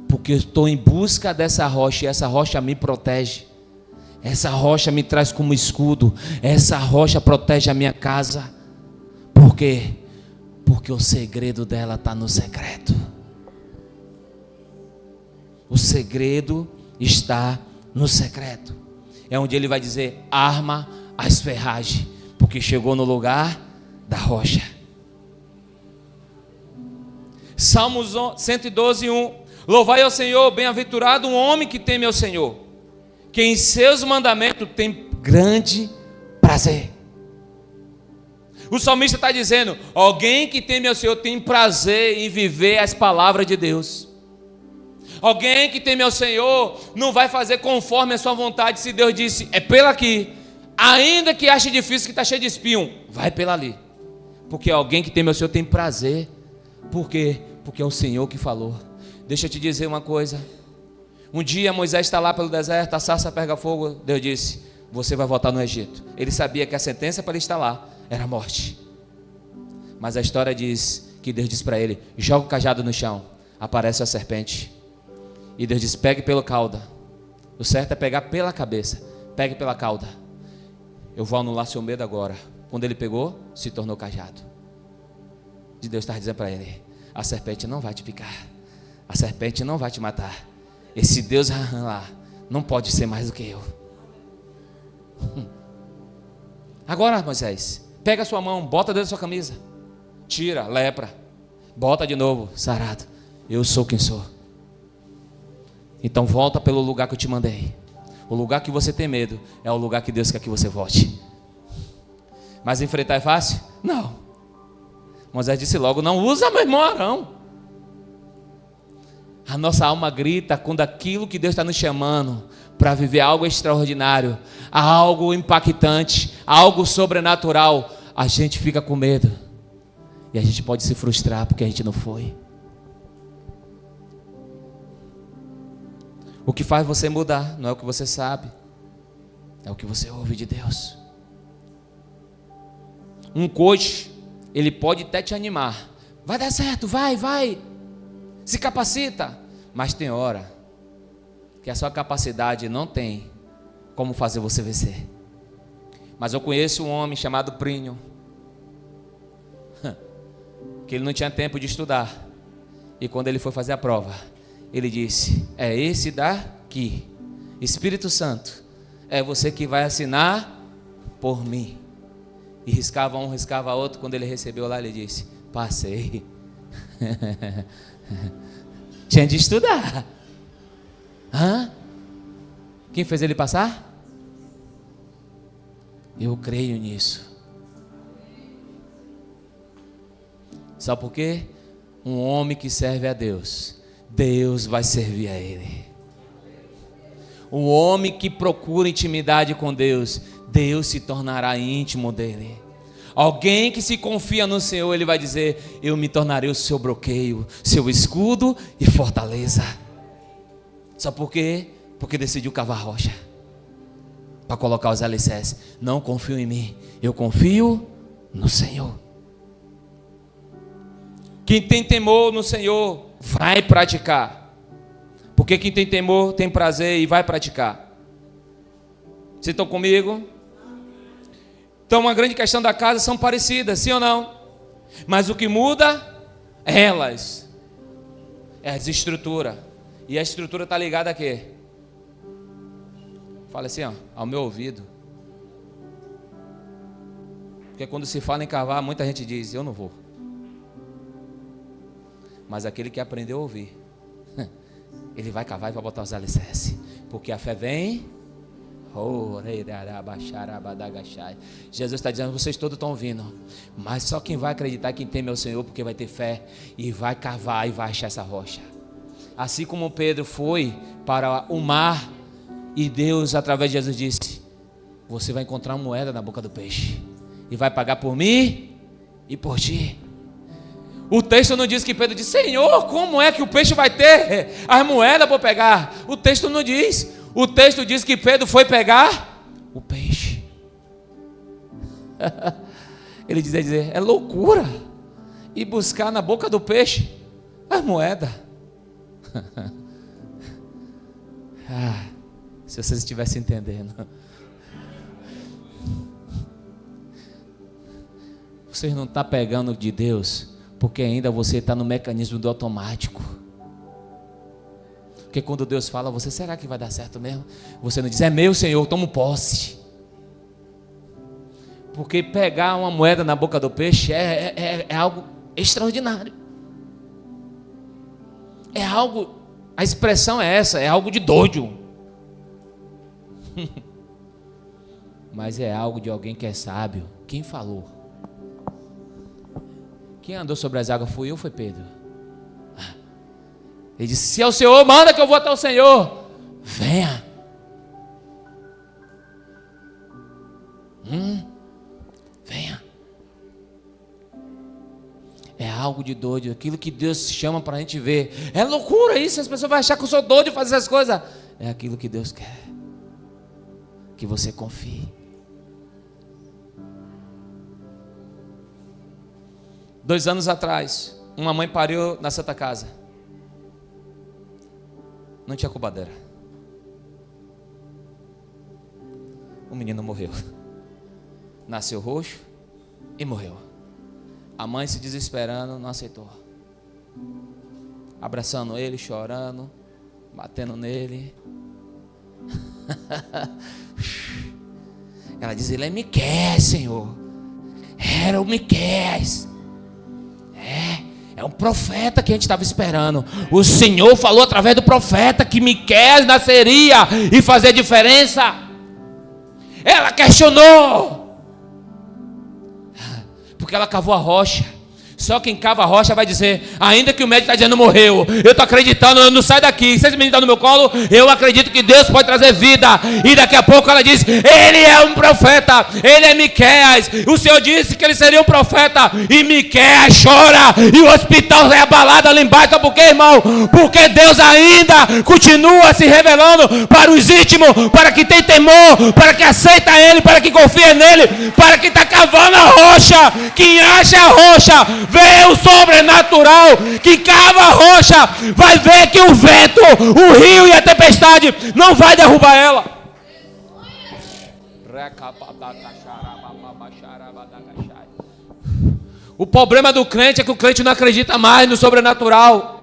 Porque eu estou em busca dessa rocha, e essa rocha me protege. Essa rocha me traz como escudo. Essa rocha protege a minha casa. Por quê? Porque o segredo dela está no secreto. O segredo está no secreto. É onde ele vai dizer, arma as ferragens, porque chegou no lugar da rocha. Salmos 112, 1. Louvai ao Senhor, bem-aventurado um homem que teme ao Senhor, que em seus mandamentos tem grande prazer. O salmista está dizendo, alguém que teme ao Senhor tem prazer em viver as palavras de Deus. Alguém que teme ao Senhor não vai fazer conforme a sua vontade. Se Deus disse, é pela aqui, ainda que ache difícil, que está cheio de espinho, vai pela ali. Porque alguém que teme ao Senhor tem prazer. Por quê? Porque é o Senhor que falou. Deixa eu te dizer uma coisa. Um dia Moisés está lá pelo deserto, a sarça pega fogo. Deus disse, você vai voltar no Egito. Ele sabia que a sentença para ele estar lá era a morte. Mas a história diz que Deus diz para ele: joga o cajado no chão, aparece a serpente. E Deus diz: pegue pela cauda. O certo é pegar pela cabeça. Pegue pela cauda. Eu vou anular seu medo agora. Quando ele pegou, se tornou cajado. E Deus está dizendo para ele: a serpente não vai te picar. A serpente não vai te matar. Esse Deus lá não pode ser mais do que eu. Agora, Moisés, pega a sua mão, bota dentro da sua camisa. Tira, lepra. Bota de novo, sarado. Eu sou quem sou. Então volta pelo lugar que eu te mandei. O lugar que você tem medo é o lugar que Deus quer que você volte. Mas enfrentar é fácil? Não. Moisés disse logo: não usa meu irmão Arão. A nossa alma grita quando aquilo que Deus está nos chamando para viver algo extraordinário, algo impactante, algo sobrenatural, a gente fica com medo. E a gente pode se frustrar porque a gente não foi. O que faz você mudar não é o que você sabe, é o que você ouve de Deus. Um coach, ele pode até te animar. Vai dar certo, vai. Se capacita. Mas tem hora que a sua capacidade não tem como fazer você vencer. Mas eu conheço um homem chamado Plínio, que ele não tinha tempo de estudar. E quando ele foi fazer a prova, ele disse: é esse daqui, Espírito Santo, é você que vai assinar por mim. E riscava um, riscava outro. Quando ele recebeu lá, ele disse: passei. Tinha de estudar. Quem fez ele passar? Eu creio nisso. Sabe por quê? Um homem que serve a Deus, Deus vai servir a ele. Um homem que procura intimidade com Deus, Deus se tornará íntimo dele. Alguém que se confia no Senhor, ele vai dizer: eu me tornarei o seu bloqueio, seu escudo e fortaleza. Sabe por quê? Porque decidiu cavar rocha para colocar os alicerces. Não confio em mim, eu confio no Senhor. Quem tem temor no Senhor vai praticar. Porque quem tem temor tem prazer e vai praticar. Vocês estão comigo? Então, uma grande questão da casa são parecidas, sim ou não? Mas o que muda elas é a estrutura. E a estrutura está ligada a quê? Fala assim, ao meu ouvido. Porque quando se fala em cavar, muita gente diz: eu não vou. Mas aquele que aprendeu a ouvir, ele vai cavar e vai botar os alicerces. Porque a fé vem. Jesus está dizendo: vocês todos estão ouvindo, mas só quem vai acreditar é quem teme ao Senhor, porque vai ter fé e vai cavar e vai achar essa rocha. Assim como Pedro foi para o mar e Deus, através de Jesus, disse: você vai encontrar uma moeda na boca do peixe e vai pagar por mim e por ti. O texto não diz que Pedro disse: Senhor, como é que o peixe vai ter as moedas para pegar? O texto não diz. O texto diz que Pedro foi pegar o peixe. Ele dizia: é loucura ir buscar na boca do peixe as moedas. Se vocês estivessem entendendo. Vocês não estão pegando de Deus porque ainda você está no mecanismo do automático. Porque quando Deus fala, você: será que vai dar certo mesmo? Você não diz: é meu, Senhor, tomo posse. Porque pegar uma moeda na boca do peixe é algo extraordinário. É algo, a expressão é essa, é algo de doido. Mas é algo de alguém que é sábio. Quem falou? Quem andou sobre as águas foi eu, foi Pedro. Ele disse: se é o Senhor, manda que eu vou até o Senhor. Venha. Venha. É algo de doido. Aquilo que Deus chama para a gente ver. É loucura isso. As pessoas vão achar que eu sou doido de fazer essas coisas. É aquilo que Deus quer. que você confie. 2 anos atrás, uma mãe pariu na Santa Casa. Não tinha cubadeira. O menino morreu. Nasceu roxo e morreu. A mãe se desesperando, não aceitou. Abraçando ele, chorando, batendo nele. Ela diz: ele é Miqueias, Senhor. Era o Miqueias. É um profeta que a gente estava esperando. O Senhor falou através do profeta que Miqueias nasceria e fazer diferença. Ela questionou, porque ela cavou a rocha. Só quem cava a rocha vai dizer: ainda que o médico está dizendo morreu, eu estou acreditando, eu não saio daqui. Se esse menino está no meu colo, eu acredito que Deus pode trazer vida. E daqui a pouco ela diz: ele é um profeta, ele é Miqueias. O Senhor disse que ele seria um profeta. E Miqueias chora, e o hospital é abalado lá embaixo. Sabe por quê, irmão? Porque Deus ainda continua se revelando para os íntimos, para que tem temor, para que aceita Ele, para que confia nele, para que está cavando a rocha. Quem acha a rocha vê o sobrenatural. Que cava a rocha vai ver que o vento, o rio e a tempestade não vai derrubar ela. O problema do crente é que o crente não acredita mais no sobrenatural.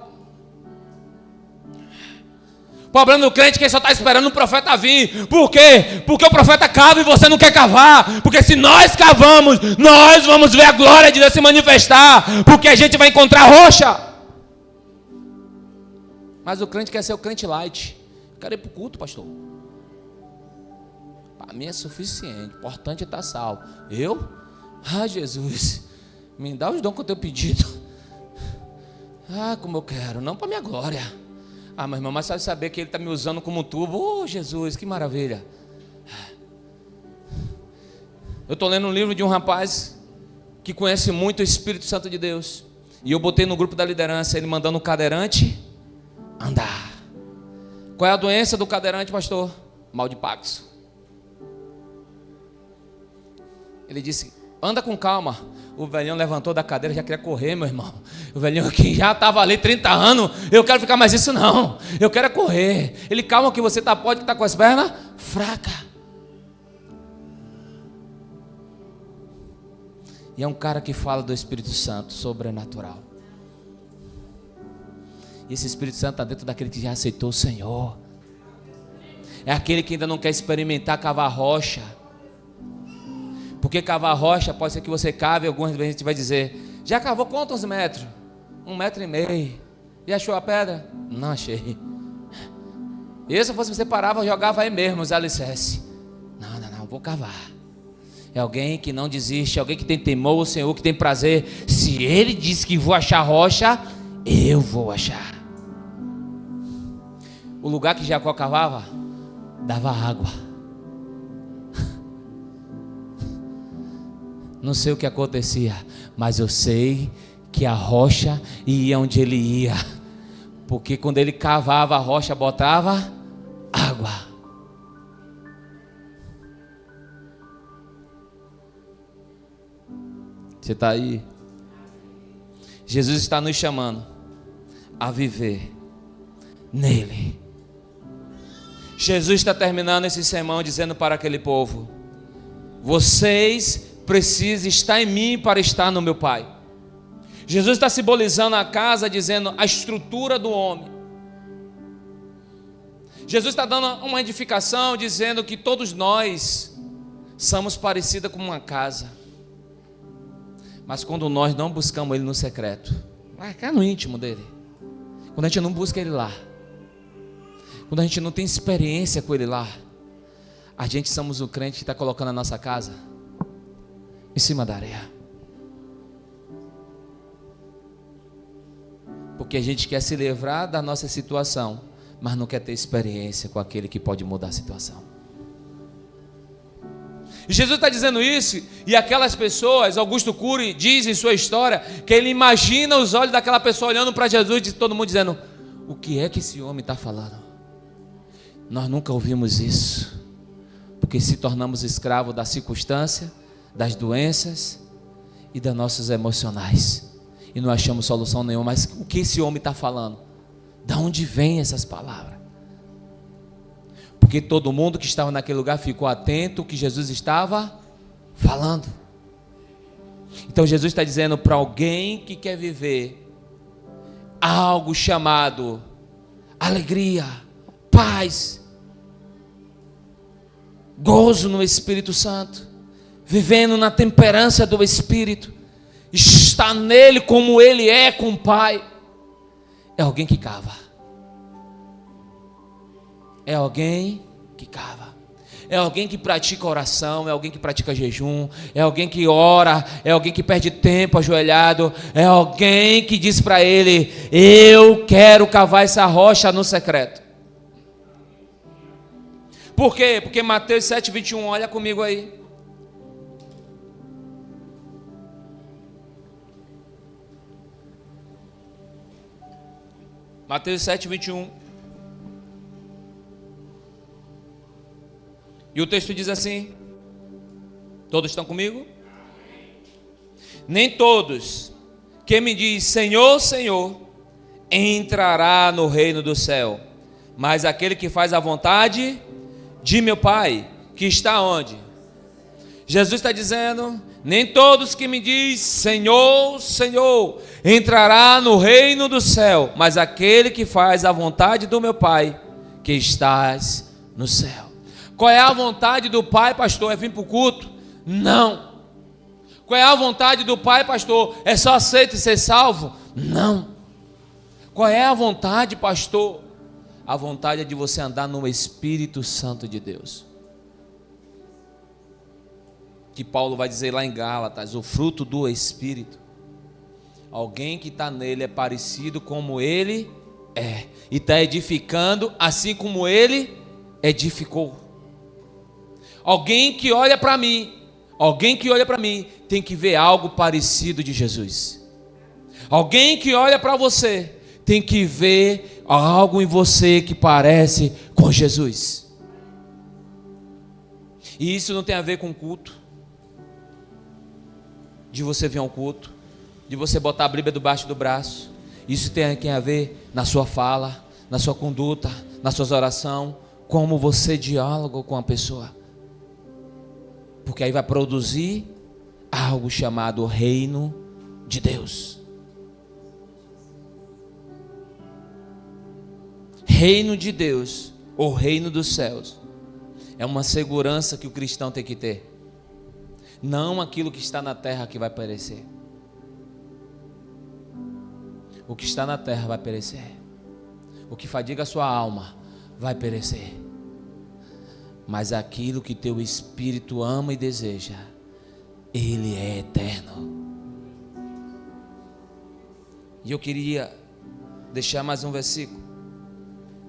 O problema do crente é que ele só está esperando o profeta vir. Por quê? Porque o profeta cava e você não quer cavar. Porque se nós cavamos, nós vamos ver a glória de Deus se manifestar. Porque a gente vai encontrar rocha. Mas o crente quer ser o crente light. Eu quero ir para o culto, pastor. Para mim é suficiente. O importante é estar salvo. Eu? Jesus, me dá os dons que eu tenho pedido. Como eu quero. Não para minha glória. Meu irmão, mas sabe saber que Ele está me usando como um tubo. Jesus, que maravilha. Eu estou lendo um livro de um rapaz que conhece muito o Espírito Santo de Deus. E eu botei no grupo da liderança ele mandando o cadeirante andar. Qual é a doença do cadeirante, pastor? Mal de Paxo. Ele disse: anda com calma. O velhão levantou da cadeira, já queria correr, meu irmão. O velhão que já estava ali 30 anos. Eu quero ficar mais isso não. Eu quero é correr. Ele: calma que você pode estar com as pernas fracas. E é um cara que fala do Espírito Santo, sobrenatural. E esse Espírito Santo está dentro daquele que já aceitou o Senhor. É aquele que ainda não quer experimentar cavar rocha. Porque cavar rocha pode ser que você cave, algumas vezes a gente vai dizer: já cavou quantos metros? 1,5 metros. Já achou a pedra? Não achei. E se fosse você parava, jogava aí mesmo os alicerces. Não, vou cavar. É alguém que não desiste, alguém que tem temor ao Senhor, que tem prazer. Se Ele disse que vou achar rocha, eu vou achar. O lugar que Jacó cavava dava água. Não sei o que acontecia, mas eu sei que a rocha ia onde ele ia. Porque quando ele cavava a rocha, botava água. Você está aí? Jesus está nos chamando a viver nele. Jesus está terminando esse sermão dizendo para aquele povo: vocês precisam estar em mim para estar no meu Pai. Jesus está simbolizando a casa, dizendo a estrutura do homem. Jesus está dando uma edificação, dizendo que todos nós somos parecidos com uma casa. Mas quando nós não buscamos Ele no secreto, é no íntimo dele, quando a gente não busca Ele lá, quando a gente não tem experiência com Ele lá, a gente somos o crente que está colocando a nossa casa em cima da areia. Porque a gente quer se livrar da nossa situação, mas não quer ter experiência com aquele que pode mudar a situação. E Jesus está dizendo isso, e aquelas pessoas, Augusto Cury diz em sua história, que ele imagina os olhos daquela pessoa olhando para Jesus e todo mundo dizendo: o que é que esse homem está falando? Nós nunca ouvimos isso. Porque se tornamos escravos da circunstância, das doenças e das nossas emocionais. E não achamos solução nenhuma. Mas o que esse homem está falando? Da onde vêm essas palavras? Porque todo mundo que estava naquele lugar ficou atento ao que Jesus estava falando. Então Jesus está dizendo para alguém que quer viver algo chamado alegria, paz, gozo no Espírito Santo, vivendo na temperança do Espírito, está nele como ele é com o Pai, é alguém que cava, é alguém que cava, é alguém que pratica oração, é alguém que pratica jejum, é alguém que ora, é alguém que perde tempo ajoelhado, é alguém que diz para ele: eu quero cavar essa rocha no secreto. Por quê? Porque Mateus 7:21, olha comigo aí. Mateus 7:21. E o texto diz assim: todos estão comigo? Nem todos que me diz Senhor, Senhor, entrará no reino do céu, mas aquele que faz a vontade de meu Pai, que está onde? Jesus está dizendo: nem todos que me diz Senhor, Senhor, entrará no reino do céu, mas aquele que faz a vontade do meu Pai, que estás no céu. Qual é a vontade do Pai, pastor? É vir para o culto? Não. Qual é a vontade do Pai, pastor? É só aceito e ser salvo? Não. Qual é a vontade, pastor? A vontade é de você andar no Espírito Santo de Deus. Que Paulo vai dizer lá em Gálatas, o fruto do Espírito. Alguém que está nele é parecido como ele é, e está edificando assim como ele edificou. Alguém que olha para mim, tem que ver algo parecido de Jesus. Alguém que olha para você, tem que ver algo em você que parece com Jesus. E isso não tem a ver com culto, de você vir ao culto, de você botar a Bíblia debaixo do braço. Isso tem a ver na sua fala, na sua conduta, nas suas orações, como você dialoga com a pessoa. Porque aí vai produzir algo chamado reino de Deus. Reino de Deus, ou reino dos céus, é uma segurança que o cristão tem que ter. Não aquilo que está na terra que vai perecer. O que está na terra vai perecer. O que fadiga a sua alma vai perecer. Mas aquilo que teu espírito ama e deseja, ele é eterno. E eu queria deixar mais um versículo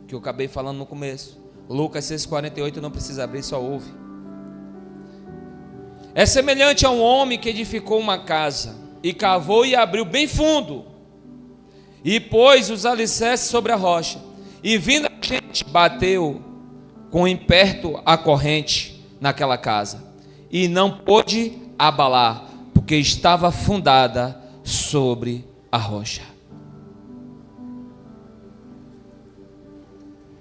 que eu acabei falando no começo. Lucas 6,48, não precisa abrir, só ouve. É semelhante a um homem que edificou uma casa, e cavou e abriu bem fundo, e pôs os alicerces sobre a rocha, e vindo a gente, bateu com impeto a corrente naquela casa, e não pôde abalar, porque estava fundada sobre a rocha.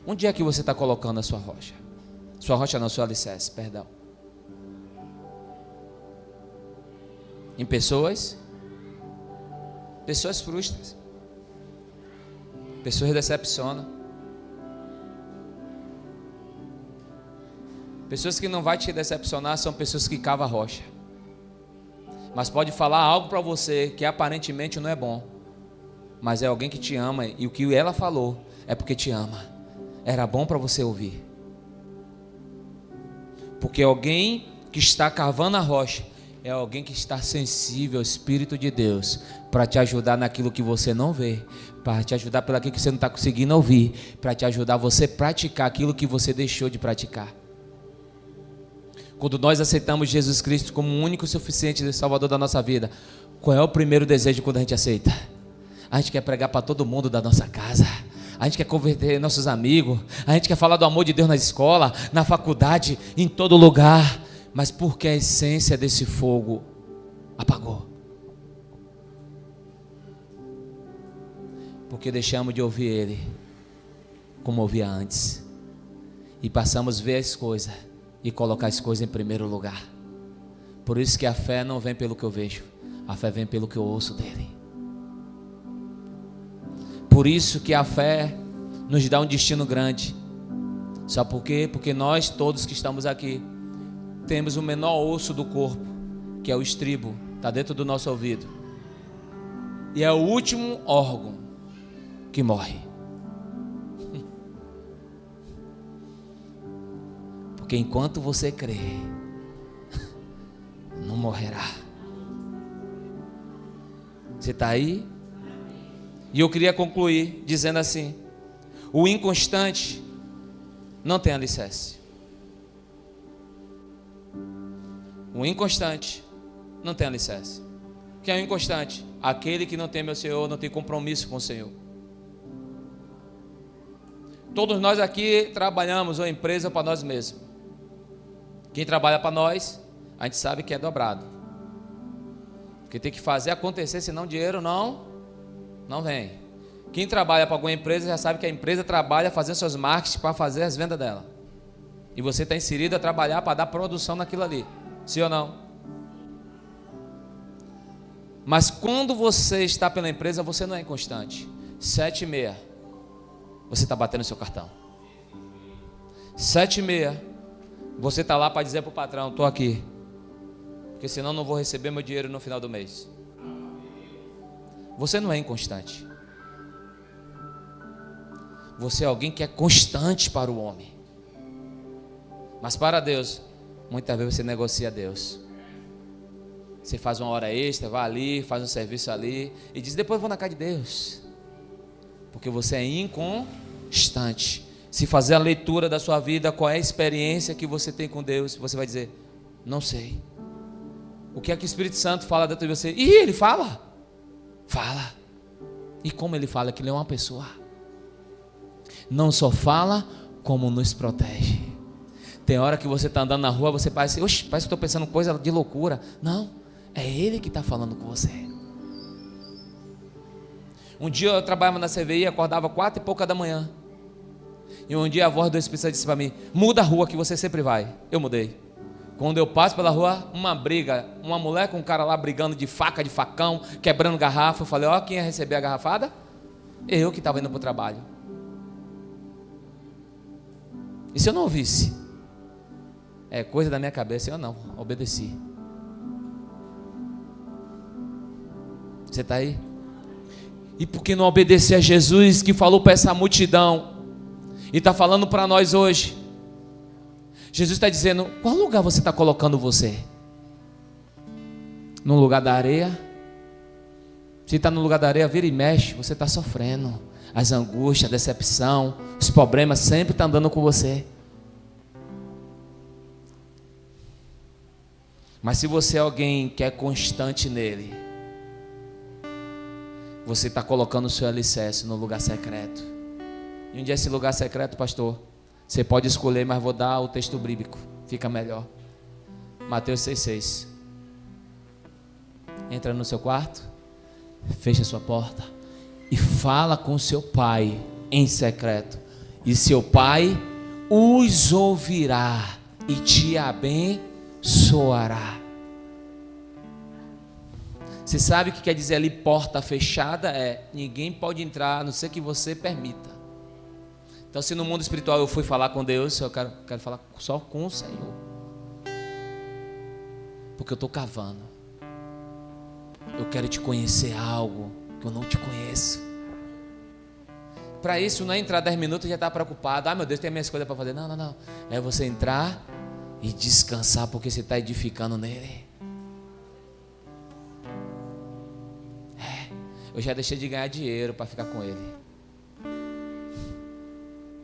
Onde é que você está colocando a sua rocha? Sua rocha não, seu alicerce, perdão. Em pessoas frustram, pessoas decepcionam, pessoas que não vai te decepcionar são pessoas que cavam a rocha, mas pode falar algo para você que aparentemente não é bom, mas é alguém que te ama, e o que ela falou é porque te ama, era bom para você ouvir, porque alguém que está cavando a rocha é alguém que está sensível ao Espírito de Deus para te ajudar naquilo que você não vê, para te ajudar pelo que você não está conseguindo ouvir, para te ajudar a você praticar aquilo que você deixou de praticar. Quando nós aceitamos Jesus Cristo como o único e suficiente Salvador da nossa vida, qual é o primeiro desejo quando a gente aceita? A gente quer pregar para todo mundo da nossa casa, a gente quer converter nossos amigos, a gente quer falar do amor de Deus na escola, na faculdade, em todo lugar, mas porque a essência desse fogo apagou. Porque deixamos de ouvir Ele como ouvia antes, e passamos a ver as coisas e colocar as coisas em primeiro lugar. Por isso que a fé não vem pelo que eu vejo, a fé vem pelo que eu ouço dele. Por isso que a fé nos dá um destino grande. Sabe por quê? Porque nós todos que estamos aqui temos o menor osso do corpo, que é o estribo, está dentro do nosso ouvido, e é o último órgão que morre. Porque enquanto você crê, não morrerá. Você está aí? E eu queria concluir dizendo assim: o inconstante não tem alicerce. O inconstante não tem alicerce. Quem é o inconstante? Aquele que não teme ao Senhor, não tem compromisso com o Senhor. Todos nós aqui trabalhamos uma empresa para nós mesmos. Quem trabalha para nós, a gente sabe que é dobrado, porque tem que fazer acontecer, senão o dinheiro não vem. Quem trabalha para alguma empresa já sabe que a empresa trabalha fazendo seus marketing para fazer as vendas dela, e você está inserido a trabalhar para dar produção naquilo ali, sim ou não? Mas quando você está pela empresa, você não é inconstante. 7h30 você está batendo seu cartão. 7h30 você está lá para dizer para o patrão: estou aqui, porque senão não vou receber meu dinheiro no final do mês. Você não é inconstante. Você é alguém que é constante para o homem, mas para Deus, muitas vezes você negocia a Deus. Você faz uma hora extra, vai ali, faz um serviço ali e diz: depois eu vou na casa de Deus. Porque você é inconstante. Se fazer a leitura da sua vida, qual é a experiência que você tem com Deus, você vai dizer: não sei. O que é que o Espírito Santo fala dentro de você? Ih, ele fala. Fala. E como ele fala? Que ele é uma pessoa. Não só fala, como nos protege. Tem hora que você está andando na rua, você parece: oxe, parece que estou pensando coisa de loucura. Não, é ele que está falando com você. Um dia eu trabalhava na CVI, acordava 4 e pouca da manhã. E um dia a voz do Espírito Santo disse para mim: muda a rua que você sempre vai. Eu mudei. Quando eu passo pela rua, uma briga, uma mulher com um cara lá brigando de faca, de facão, quebrando garrafa. Eu falei: ó, quem ia receber a garrafada? Eu que estava indo para o trabalho. E se eu não ouvisse? É coisa da minha cabeça, eu não obedeci. Você está aí? E por que não obedecer a Jesus, que falou para essa multidão e está falando para nós hoje? Jesus está dizendo: qual lugar você está colocando você? No lugar da areia? Se está no lugar da areia, vira e mexe, você está sofrendo. As angústias, a decepção, os problemas sempre estão andando com você. Mas se você é alguém que é constante nele, você está colocando o seu alicerce no lugar secreto. E onde é esse lugar secreto, pastor? Você pode escolher, mas vou dar o texto bíblico, fica melhor. Mateus 6,6. Entra no seu quarto, fecha a sua porta e fala com seu pai em secreto, e seu pai os ouvirá e te abençoará. Você sabe o que quer dizer ali porta fechada? Ninguém pode entrar, a não ser que você permita. Então, se no mundo espiritual eu fui falar com Deus, eu quero falar só com o Senhor, porque eu estou cavando. Eu quero te conhecer algo que eu não te conheço. Para isso, não é entrar 10 minutos e já estar preocupado: meu Deus, tem minhas coisas para fazer. Não. É você entrar e descansar, porque você está edificando nele. Eu já deixei de ganhar dinheiro para ficar com ele.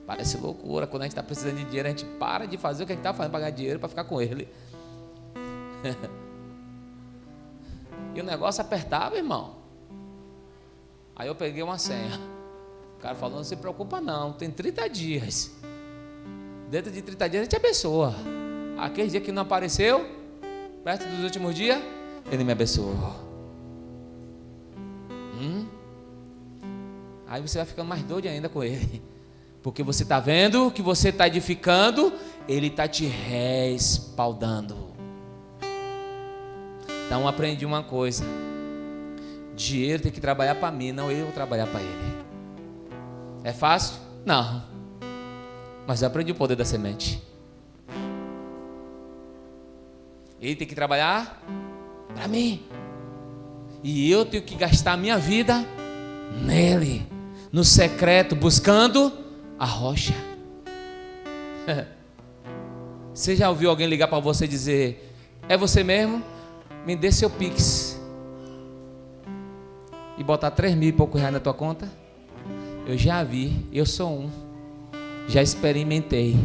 Parece loucura. Quando a gente está precisando de dinheiro, a gente para de fazer o que a gente está fazendo para ganhar dinheiro para ficar com ele. E o negócio apertava, irmão. Aí eu peguei uma senha. cara falou, não se preocupa não, tem 30 dias. Dentro de 30 dias a gente abençoa. Aquele dia que não apareceu, perto dos últimos dias, ele me abençoou. Aí você vai ficando mais doido ainda com ele. Porque você está vendo que você está edificando, ele está te respaldando. Então aprendi uma coisa: dinheiro tem que trabalhar para mim, não eu trabalhar para ele. É fácil? Não. Mas eu aprendi o poder da semente. Ele tem que trabalhar para mim. E eu tenho que gastar a minha vida nele, no secreto, buscando a rocha. Você já ouviu alguém ligar para você e dizer: é você mesmo? Me dê seu Pix. E botar 3 mil e pouco reais na tua conta? Eu já vi, eu sou um. Já experimentei.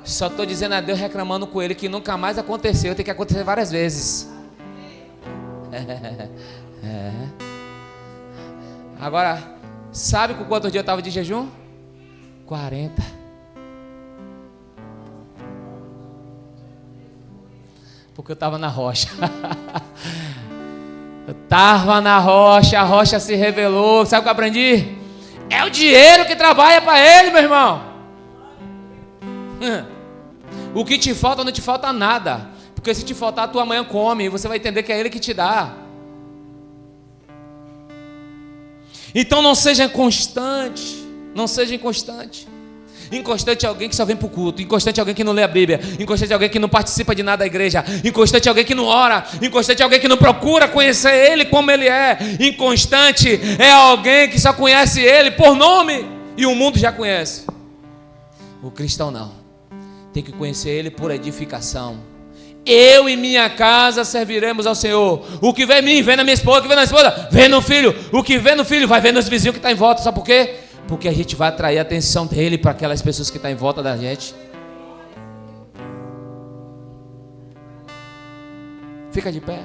Só estou dizendo a Deus, reclamando com ele, que nunca mais aconteceu. Tem que acontecer várias vezes. Agora, sabe com quantos dias eu estava de jejum? 40. Porque eu estava na rocha. Eu estava na rocha, a rocha se revelou. Sabe o que eu aprendi? É o dinheiro que trabalha para ele, meu irmão. O que te falta, não te falta nada. Porque se te faltar, tua mãe come. E você vai entender que é ele que te dá. Então não seja inconstante. Não seja inconstante. Inconstante é alguém que só vem para o culto. Inconstante é alguém que não lê a Bíblia. Inconstante é alguém que não participa de nada da igreja. Inconstante é alguém que não ora. Inconstante é alguém que não procura conhecer ele como ele é. Inconstante é alguém que só conhece ele por nome e o mundo já conhece. O cristão não. Tem que conhecer ele por edificação. Eu e minha casa serviremos ao Senhor. O que vê em mim, vê na minha esposa. O que vê na esposa, vê no filho. O que vê no filho, vai ver nos vizinhos que estão em volta. Sabe por quê? Porque a gente vai atrair a atenção dele para aquelas pessoas que estão em volta da gente. Fica de pé.